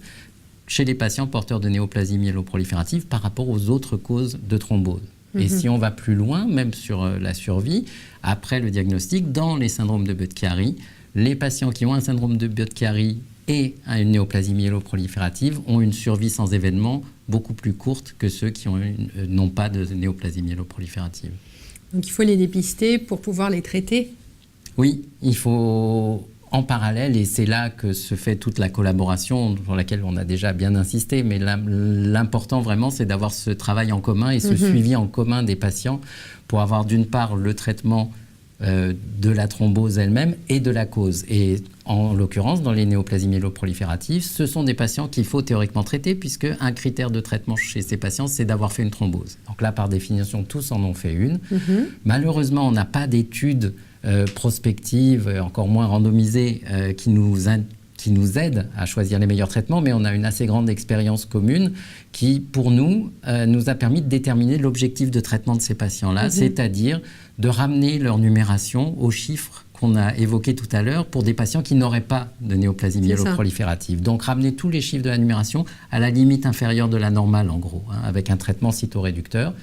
chez les patients porteurs de néoplasie myéloproliférative par rapport aux autres causes de thrombose. Et si on va plus loin, même sur la survie, après le diagnostic, dans les syndromes de Budd-Chiari, les patients qui ont un syndrome de Budd-Chiari et une néoplasie myéloproliférative ont une survie sans événement beaucoup plus courte que ceux qui n'ont pas de néoplasie myéloproliférative. Donc il faut les dépister pour pouvoir les traiter ? Oui, il faut en parallèle, et c'est là que se fait toute la collaboration sur laquelle on a déjà bien insisté, mais l'important vraiment, c'est d'avoir ce travail en commun et ce suivi en commun des patients pour avoir d'une part le traitement de la thrombose elle-même et de la cause. Et en l'occurrence, dans les néoplasies myéloprolifératives, ce sont des patients qu'il faut théoriquement traiter, puisque un critère de traitement chez ces patients, c'est d'avoir fait une thrombose. Donc là, par définition, tous en ont fait une. Malheureusement, on n'a pas d'études prospectives, encore moins randomisées, qui nous aident à choisir les meilleurs traitements, mais on a une assez grande expérience commune qui, pour nous, nous a permis de déterminer l'objectif de traitement de ces patients-là, c'est-à-dire de ramener leur numération aux chiffres qu'on a évoqués tout à l'heure pour des patients qui n'auraient pas de néoplasie myéloproliférative. Donc ramener tous les chiffres de la numération à la limite inférieure de la normale, en gros, avec un traitement cytoréducteur.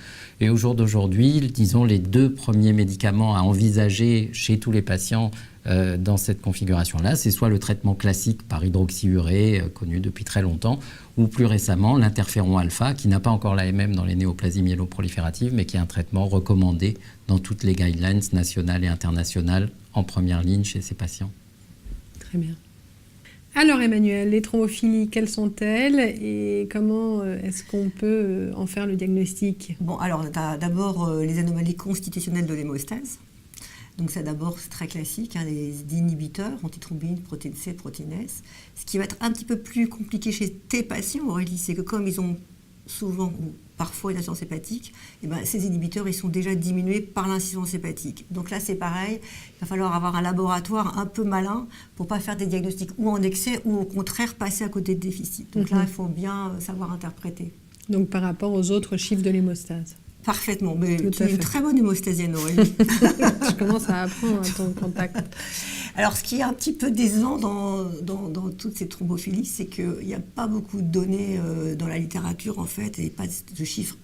Et au jour d'aujourd'hui, disons, les 2 premiers médicaments à envisager chez tous les patients dans cette configuration-là. C'est soit le traitement classique par hydroxyurée, connu depuis très longtemps, ou plus récemment l'interféron alpha, qui n'a pas encore l'AMM dans les néoplasies myéloprolifératives, mais qui est un traitement recommandé dans toutes les guidelines nationales et internationales en première ligne chez ces patients. Très bien. Alors Emmanuel, les thrombophilies, quelles sont-elles et comment est-ce qu'on peut en faire le diagnostic? Bon, alors tu as d'abord les anomalies constitutionnelles de l'hémostase. Donc ça d'abord, c'est très classique, hein, les inhibiteurs, antithrombine, protéine C, protéine S. Ce qui va être un petit peu plus compliqué chez tes patients, Aurélie, c'est que comme ils ont souvent ou parfois une insuffisance hépatique, et ben, ces inhibiteurs ils sont déjà diminués par l'insuffisance hépatique. Donc là c'est pareil, il va falloir avoir un laboratoire un peu malin pour ne pas faire des diagnostics ou en excès ou au contraire passer à côté de déficit. Donc là il faut bien savoir interpréter. Donc par rapport aux autres chiffres de l'hémostase. Parfaitement, mais tu es une très bonne hémostasienne, Aurélie. Je commence à apprendre à ton contact. Alors, ce qui est un petit peu décevant dans toutes ces thrombophilies, c'est qu'il n'y a pas beaucoup de données dans la littérature, en fait, et pas de chiffres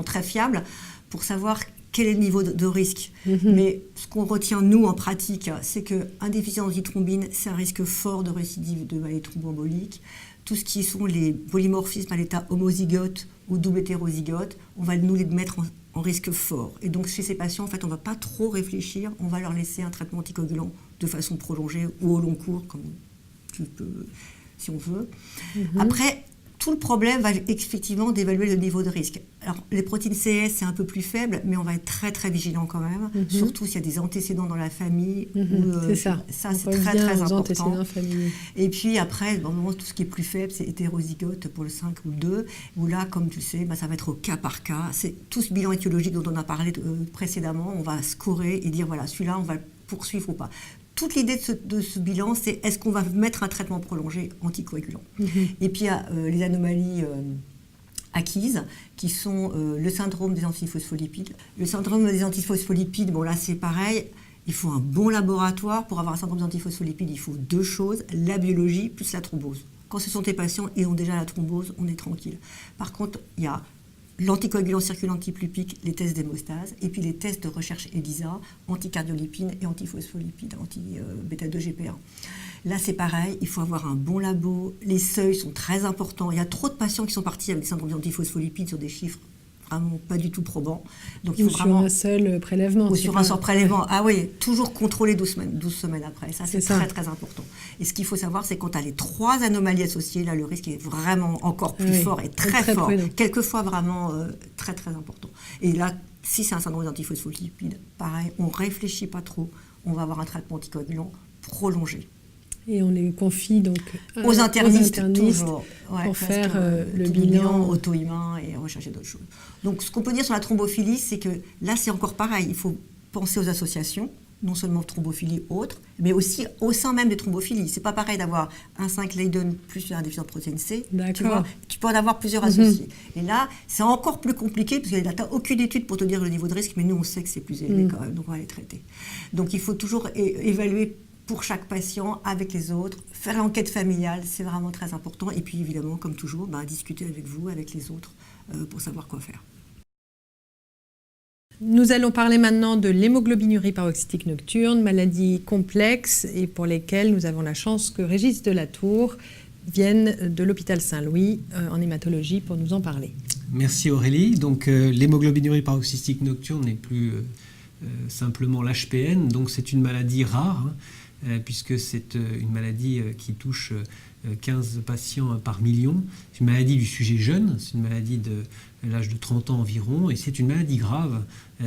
très fiables pour savoir quel est le niveau de risque. Mais ce qu'on retient, nous, en pratique, c'est qu'un déficit d'antithrombine, c'est un risque fort de récidive de maladie thromboembolique. Tout ce qui sont les polymorphismes à l'état homozygote ou double hétérozygote, on va nous les mettre en risque fort. Et donc chez ces patients, en fait, on ne va pas trop réfléchir, on va leur laisser un traitement anticoagulant de façon prolongée ou au long cours, comme tu peux, si on veut. Après, tout le problème va effectivement d'évaluer le niveau de risque. Alors, les protéines CS, c'est un peu plus faible, mais on va être très, très vigilant quand même, surtout s'il y a des antécédents dans la famille. C'est ça. Ça, c'est très, très important. Et puis après, bon, tout ce qui est plus faible, c'est hétérozygote pour le 5 ou le 2, où là, comme tu sais, ça va être au cas par cas. C'est tout ce bilan étiologique dont on a parlé précédemment, on va scorer et dire, voilà, celui-là, on va le poursuivre ou pas. Toute l'idée de ce bilan, c'est est-ce qu'on va mettre un traitement prolongé anticoagulant. Et puis il y a les anomalies acquises, qui sont le syndrome des antiphospholipides. Le syndrome des antiphospholipides, bon là c'est pareil, il faut un bon laboratoire. Pour avoir un syndrome des antiphospholipides, il faut deux choses, la biologie plus la thrombose. Quand ce sont tes patients et ont déjà la thrombose, on est tranquille. Par contre, il y a l'anticoagulant circulant type lupique, les tests d'hémostase, et puis les tests de recherche ELISA, anticardiolipine et antiphospholipides, anti-bêta-2-GP1. Là, c'est pareil, il faut avoir un bon labo, les seuils sont très importants. Il y a trop de patients qui sont partis avec des syndromes d'antiphospholipides sur des chiffres vraiment pas du tout probants. Donc, il faut sur un seul prélèvement. Ou sur un seul prélèvement. Ah oui, toujours contrôler 12 semaines après. Ça, c'est très, très important. Et ce qu'il faut savoir, c'est que quand tu as les 3 anomalies associées, là, le risque est vraiment encore plus fort et très fort. Prudent. Quelquefois, vraiment très, très important. Et là, si c'est un syndrome d'antiphospholipides, pareil, on ne réfléchit pas trop. On va avoir un traitement anticoagulant prolongé. Et on les confie donc aux internistes toujours, pour faire le bilan auto-immun et rechercher d'autres choses. Donc ce qu'on peut dire sur la thrombophilie, c'est que là c'est encore pareil, il faut penser aux associations, non seulement thrombophilie autres, mais aussi au sein même des thrombophilies. C'est pas pareil d'avoir un 5 Leiden plus un déficient de protéine C. Tu vois, tu peux en avoir plusieurs associés. Et là, c'est encore plus compliqué parce que tu n'as aucune étude pour te dire le niveau de risque, mais nous on sait que c'est plus élevé quand même, donc on va les traiter. Donc il faut toujours évaluer pour chaque patient, avec les autres, faire l'enquête familiale, c'est vraiment très important. Et puis évidemment, comme toujours, discuter avec vous, avec les autres, pour savoir quoi faire. Nous allons parler maintenant de l'hémoglobinurie paroxytique nocturne, maladie complexe et pour lesquelles nous avons la chance que Régis Delatour vienne de l'hôpital Saint-Louis en hématologie pour nous en parler. Merci Aurélie. Donc l'hémoglobinurie paroxystique nocturne n'est plus simplement l'HPN, donc c'est une maladie rare. Puisque c'est une maladie qui touche 15 patients par million. C'est une maladie du sujet jeune, c'est une maladie de l'âge de 30 ans environ, et c'est une maladie grave,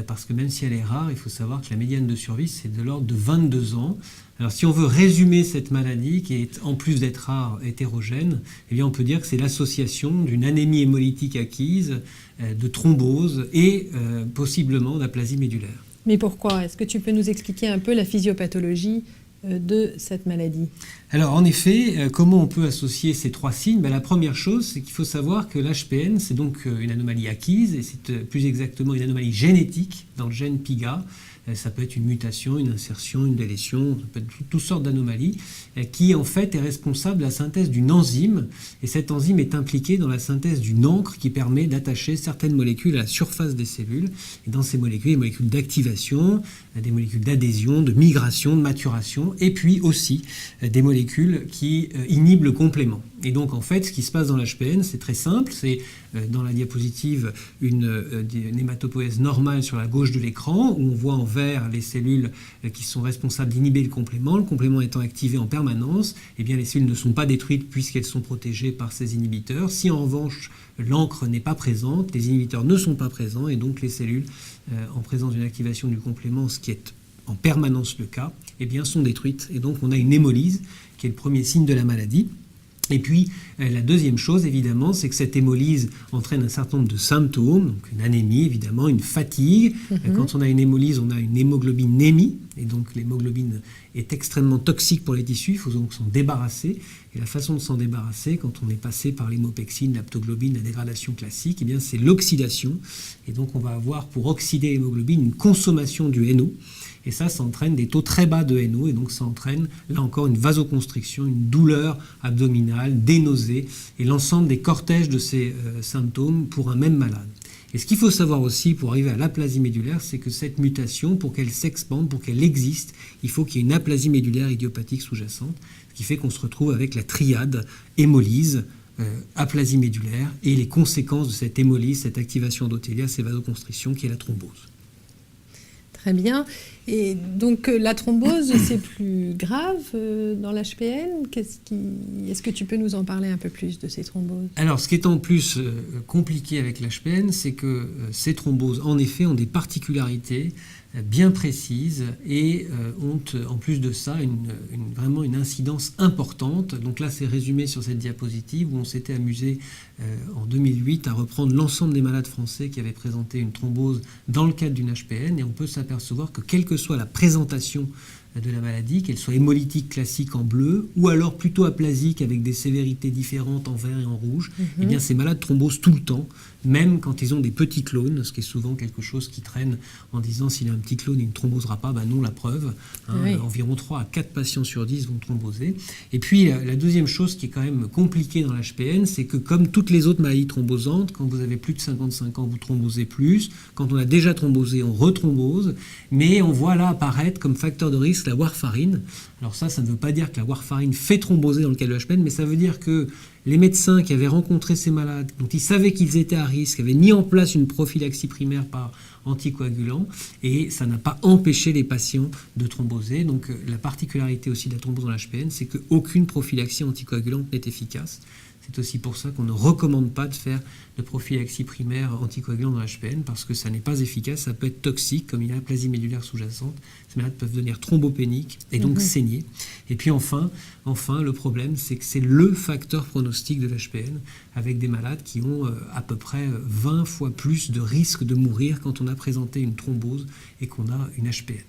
parce que même si elle est rare, il faut savoir que la médiane de survie, c'est de l'ordre de 22 ans. Alors si on veut résumer cette maladie, qui est en plus d'être rare, hétérogène, eh bien on peut dire que c'est l'association d'une anémie hémolytique acquise, de thrombose et possiblement d'aplasie médulaire. Mais pourquoi? Est-ce que tu peux nous expliquer un peu la physiopathologie de cette maladie? Alors en effet, comment on peut associer ces 3 signes? La première chose, c'est qu'il faut savoir que l'HPN, c'est donc une anomalie acquise, et c'est plus exactement une anomalie génétique dans le gène PIGA, Ça peut être une mutation, une insertion, une délétion, ça peut être toutes sortes d'anomalies qui en fait est responsable de la synthèse d'une enzyme. Et cette enzyme est impliquée dans la synthèse d'une encre qui permet d'attacher certaines molécules à la surface des cellules. Et dans ces molécules, des molécules d'activation, des molécules d'adhésion, de migration, de maturation, et puis aussi des molécules qui inhibent le complément. Et donc en fait, ce qui se passe dans l'HPN, c'est très simple. C'est dans la diapositive une hématopoïèse normale sur la gauche de l'écran, où on voit en vert les cellules qui sont responsables d'inhiber le complément étant activé en permanence. Eh bien, les cellules ne sont pas détruites puisqu'elles sont protégées par ces inhibiteurs. Si en revanche l'encre n'est pas présente, les inhibiteurs ne sont pas présents, et donc les cellules en présence d'une activation du complément, ce qui est en permanence le cas, eh bien, sont détruites. Et donc on a une hémolyse qui est le premier signe de la maladie. Et puis, la deuxième chose, évidemment, c'est que cette hémolyse entraîne un certain nombre de symptômes, donc une anémie, évidemment, une fatigue. Quand on a une hémolyse, on a une hémoglobinémie, et donc l'hémoglobine est extrêmement toxique pour les tissus, il faut donc s'en débarrasser. Et la façon de s'en débarrasser, quand on est passé par l'hémopexine, l'aptoglobine, la dégradation classique, eh bien, c'est l'oxydation. Et donc, on va avoir, pour oxyder l'hémoglobine, une consommation du NO. Et ça entraîne des taux très bas de NO, et donc ça entraîne, là encore, une vasoconstriction, une douleur abdominale, des nausées, et l'ensemble des cortèges de ces symptômes pour un même malade. Et ce qu'il faut savoir aussi pour arriver à l'aplasie médulaire, c'est que cette mutation, pour qu'elle s'expande, pour qu'elle existe, il faut qu'il y ait une aplasie médulaire idiopathique sous-jacente, ce qui fait qu'on se retrouve avec la triade hémolyse, aplasie médulaire, et les conséquences de cette hémolyse, cette activation endothéliale, ces vasoconstrictions, qui est la thrombose. Très bien. Et donc la thrombose, c'est plus grave dans l'HPN. Est-ce que tu peux nous en parler un peu plus de ces thromboses ? Alors, ce qui est en plus compliqué avec l'HPN, c'est que ces thromboses, en effet, ont des particularités bien précises et ont, en plus de ça, vraiment une incidence importante. Donc là, c'est résumé sur cette diapositive où on s'était amusé en 2008 à reprendre l'ensemble des malades français qui avaient présenté une thrombose dans le cadre d'une HPN, et on peut s'apercevoir que quelle que soit la présentation de la maladie, qu'elle soit hémolytique classique en bleu ou alors plutôt aplasique avec des sévérités différentes en vert et en rouge, eh bien ces malades thrombosent tout le temps, même quand ils ont des petits clones, ce qui est souvent quelque chose qui traîne en disant s'il a un petit clone, il ne thrombosera pas. Ben non, la preuve, environ 3 à 4 patients sur 10 vont thromboser. Et puis la deuxième chose qui est quand même compliquée dans l'HPN, c'est que comme toutes les autres maladies thrombosantes, quand vous avez plus de 55 ans, vous thrombosez plus. Quand on a déjà thrombosé, on rethrombose. Mais on voit là apparaître comme facteur de risque la warfarine. Alors ça ne veut pas dire que la warfarine fait thromboser dans le cas de l'HPN, mais ça veut dire que les médecins qui avaient rencontré ces malades, dont ils savaient qu'ils étaient à risque, avaient mis en place une prophylaxie primaire par anticoagulant, et ça n'a pas empêché les patients de thromboser. Donc la particularité aussi de la thrombose dans l'HPN, c'est qu'aucune prophylaxie anticoagulante n'est efficace. C'est aussi pour ça qu'on ne recommande pas de faire de prophylaxie primaire anticoagulant dans l'HPN, parce que ça n'est pas efficace, ça peut être toxique, comme il y a l'aplasie médulaire sous-jacente. Ces malades peuvent devenir thrombopéniques et donc saigner. Et puis enfin, le problème, c'est que c'est le facteur pronostic de l'HPN, avec des malades qui ont à peu près 20 fois plus de risque de mourir quand on a présenté une thrombose et qu'on a une HPN.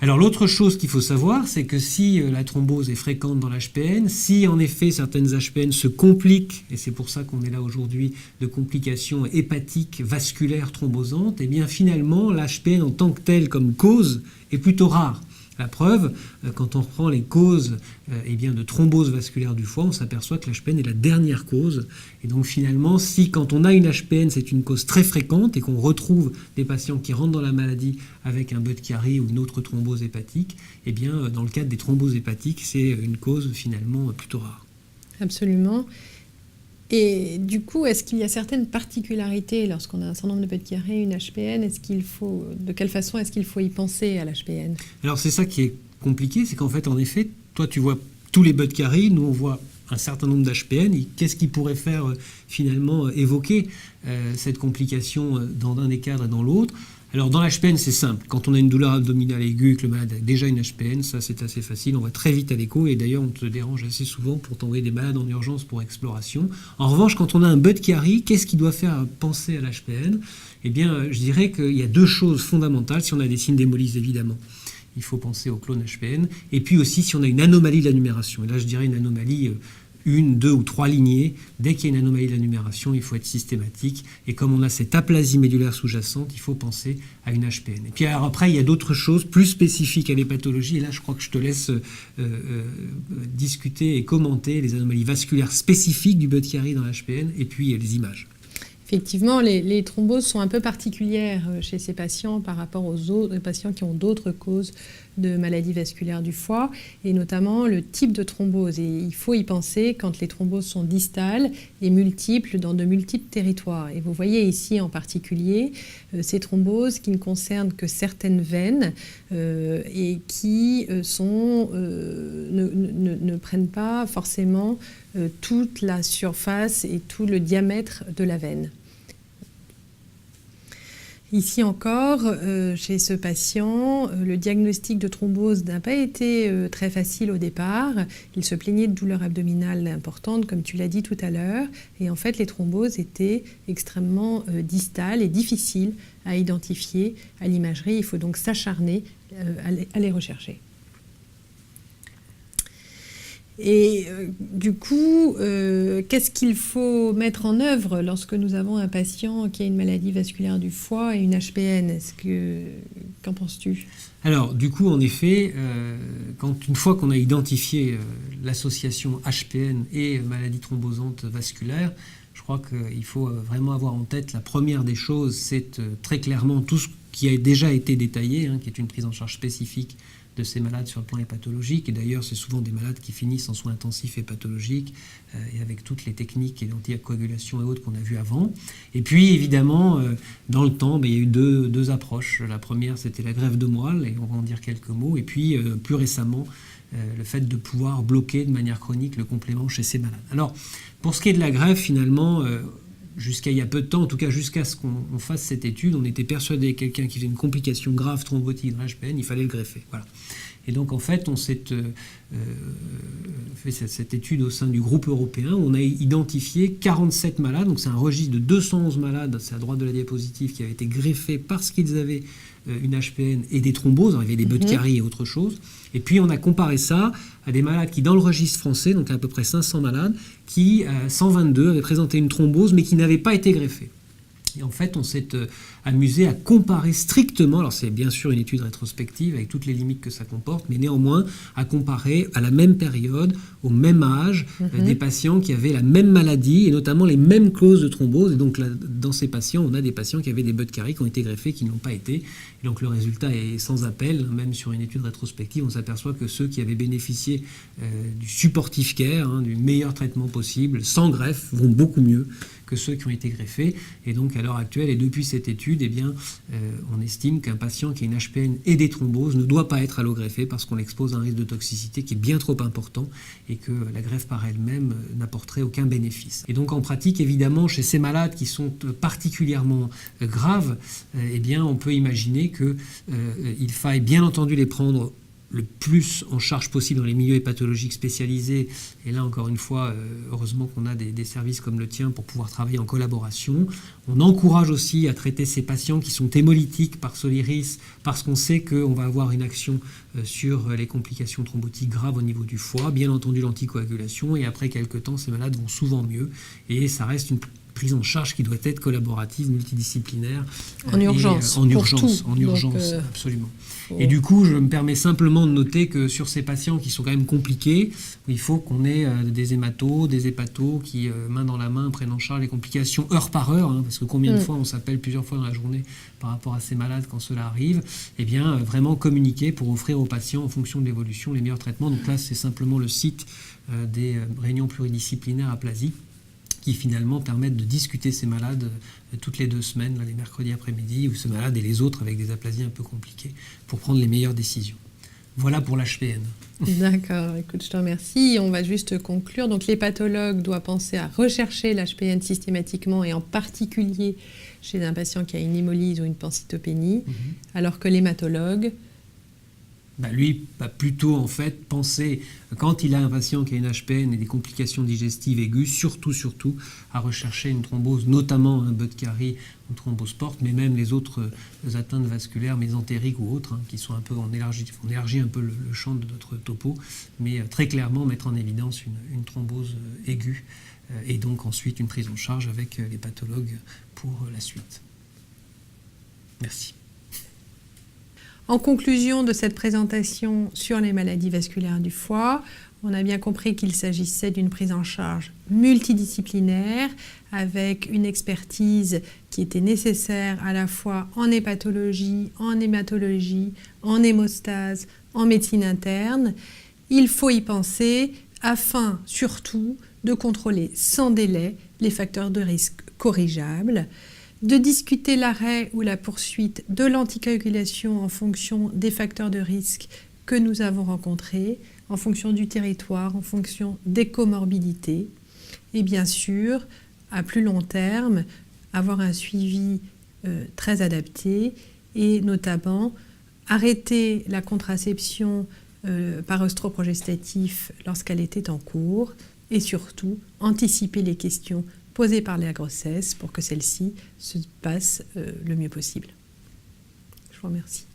Alors l'autre chose qu'il faut savoir, c'est que si la thrombose est fréquente dans l'HPN, si en effet certaines HPN se compliquent, et c'est pour ça qu'on est là aujourd'hui, de complications hépatiques, vasculaires, thrombosantes, et bien finalement l'HPN en tant que telle comme cause est plutôt rare. La preuve, quand on reprend les causes de thrombose vasculaire du foie, on s'aperçoit que l'HPN est la dernière cause. Et donc finalement, si quand on a une HPN, c'est une cause très fréquente et qu'on retrouve des patients qui rentrent dans la maladie avec un Budd-Chiari ou une autre thrombose hépatique, eh bien dans le cadre des thromboses hépatiques, c'est une cause finalement plutôt rare. Absolument. Et du coup, est-ce qu'il y a certaines particularités lorsqu'on a un syndrome de Budd-Chiari, une HPN ? De quelle façon est-ce qu'il faut y penser à l'HPN ? Alors c'est ça qui est compliqué, c'est qu'en fait, en effet, toi tu vois tous les Budd-Chiari, nous on voit un certain nombre d'HPN. Qu'est-ce qui pourrait faire finalement évoquer cette complication dans un des cadres et dans l'autre ? Alors dans l'HPN, c'est simple. Quand on a une douleur abdominale aiguë et que le malade a déjà une HPN, ça c'est assez facile. On va très vite à l'écho et d'ailleurs on te dérange assez souvent pour t'envoyer des malades en urgence pour exploration. En revanche, quand on a un Budd-Chiari, qu'est-ce qui doit faire penser à l'HPN ? Eh bien, je dirais qu'il y a deux choses fondamentales. Si on a des signes d'hémolyse, évidemment, il faut penser au clone HPN. Et puis aussi si on a une anomalie de la numération. Et là, je dirais une anomalie 1, 2 ou 3 lignées. Dès qu'il y a une anomalie de la numération, il faut être systématique. Et comme on a cette aplasie médulaire sous-jacente, il faut penser à une HPN. Et puis alors après, il y a d'autres choses plus spécifiques à les pathologies. Et là, je crois que je te laisse discuter et commenter les anomalies vasculaires spécifiques du Budd-Chiari dans l'HPN et puis les images. Effectivement, les thromboses sont un peu particulières chez ces patients par rapport aux autres patients qui ont d'autres causes de maladies vasculaires du foie, et notamment le type de thrombose. Et il faut y penser quand les thromboses sont distales et multiples dans de multiples territoires. Et vous voyez ici en particulier ces thromboses qui ne concernent que certaines veines et qui ne prennent pas forcément toute la surface et tout le diamètre de la veine. Ici encore, chez ce patient, le diagnostic de thrombose n'a pas été très facile au départ. Il se plaignait de douleurs abdominales importantes, comme tu l'as dit tout à l'heure. Et en fait, les thromboses étaient extrêmement distales et difficiles à identifier à l'imagerie. Il faut donc s'acharner à les rechercher. Et du coup, qu'est-ce qu'il faut mettre en œuvre lorsque nous avons un patient qui a une maladie vasculaire du foie et une HPN? Qu'en penses-tu? Alors, du coup, en effet, une fois qu'on a identifié l'association HPN et maladie thrombosante vasculaire, je crois qu'il faut vraiment avoir en tête la première des choses, c'est très clairement tout ce qui a déjà été détaillé, qui est une prise en charge spécifique de ces malades sur le plan hépatologique. Et d'ailleurs, c'est souvent des malades qui finissent en soins intensifs hépatologiques et avec toutes les techniques et l'anticoagulation et autres qu'on a vues avant. Et puis, évidemment, dans le temps, il y a eu deux approches. La première, c'était la greffe de moelle, et on va en dire quelques mots. Et puis, plus récemment, le fait de pouvoir bloquer de manière chronique le complément chez ces malades. Alors, pour ce qui est de la greffe, finalement, jusqu'à il y a peu de temps, en tout cas jusqu'à ce qu'on fasse cette étude, on était persuadé que quelqu'un qui faisait une complication grave thrombotique dans l'HPN, il fallait le greffer. Voilà. Et donc en fait, on s'est fait cette étude au sein du groupe européen où on a identifié 47 malades, donc c'est un registre de 211 malades, c'est à droite de la diapositive, qui avaient été greffés parce qu'ils avaient une HPN et des thromboses, il y avait des Budd-Chiari et autre chose. Et puis on a comparé ça à des malades qui, dans le registre français, donc à peu près 500 malades, qui, 122, avaient présenté une thrombose mais qui n'avaient pas été greffés. Et en fait, on s'est amusé à comparer strictement, alors c'est bien sûr une étude rétrospective avec toutes les limites que ça comporte, mais néanmoins à comparer à la même période, au même âge, des patients qui avaient la même maladie et notamment les mêmes causes de thrombose. Et donc là, dans ces patients, on a des patients qui avaient des Budd-Chiari qui ont été greffés, qui n'ont pas été. Et donc le résultat est sans appel. Même sur une étude rétrospective, on s'aperçoit que ceux qui avaient bénéficié du supportive care, du meilleur traitement possible, sans greffe, vont beaucoup mieux que ceux qui ont été greffés. Et donc à l'heure actuelle, et depuis cette étude, on estime qu'un patient qui a une HPN et des thromboses ne doit pas être allogreffé parce qu'on l'expose à un risque de toxicité qui est bien trop important et que la greffe par elle-même n'apporterait aucun bénéfice. Et donc en pratique, évidemment, chez ces malades qui sont particulièrement graves, on peut imaginer qu'il faille bien entendu les prendre le plus en charge possible dans les milieux hépatologiques spécialisés. Et là, encore une fois, heureusement qu'on a des services comme le tien pour pouvoir travailler en collaboration. On encourage aussi à traiter ces patients qui sont hémolytiques par Soliris parce qu'on sait qu'on va avoir une action sur les complications thrombotiques graves au niveau du foie. Bien entendu, l'anticoagulation. Et après quelques temps, ces malades vont souvent mieux. Et ça reste une prise en charge qui doit être collaborative, multidisciplinaire. En urgence. En urgence, absolument. Et du coup, je me permets simplement de noter que sur ces patients qui sont quand même compliqués, il faut qu'on ait des hématos, des hépatos qui, main dans la main, prennent en charge les complications heure par heure, parce que combien de fois on s'appelle plusieurs fois dans la journée par rapport à ces malades quand cela arrive, vraiment communiquer pour offrir aux patients, en fonction de l'évolution, les meilleurs traitements. Donc là, c'est simplement le site des réunions pluridisciplinaires aplasies qui finalement permettent de discuter ces malades toutes les 2 semaines, les mercredis après-midi, ou ce malade et les autres avec des aplasies un peu compliquées, pour prendre les meilleures décisions. Voilà pour l'HPN. D'accord, écoute, je te remercie. On va juste conclure. Donc l'hépatologue doit penser à rechercher l'HPN systématiquement et en particulier chez un patient qui a une hémolyse ou une pancytopénie, alors que l'hématologue lui va plutôt en fait penser, quand il a un patient qui a une HPN et des complications digestives aiguës, surtout à rechercher une thrombose, notamment un Budd-Chiari ou thrombose porte, mais même les autres atteintes vasculaires mésentériques ou autres, qui sont un peu, on élargit un peu le champ de notre topo, mais très clairement mettre en évidence une thrombose aiguë et donc ensuite une prise en charge avec les pathologues pour la suite. Merci. En conclusion de cette présentation sur les maladies vasculaires du foie, on a bien compris qu'il s'agissait d'une prise en charge multidisciplinaire avec une expertise qui était nécessaire à la fois en hépatologie, en hématologie, en hémostase, en médecine interne. Il faut y penser afin surtout de contrôler sans délai les facteurs de risque corrigeables, de discuter l'arrêt ou la poursuite de l'anticoagulation en fonction des facteurs de risque que nous avons rencontrés, en fonction du territoire, en fonction des comorbidités. Et bien sûr, à plus long terme, avoir un suivi très adapté et notamment arrêter la contraception par œstroprogestatif lorsqu'elle était en cours et surtout anticiper les questions posées par la grossesse pour que celle-ci se passe le mieux possible. Je vous remercie.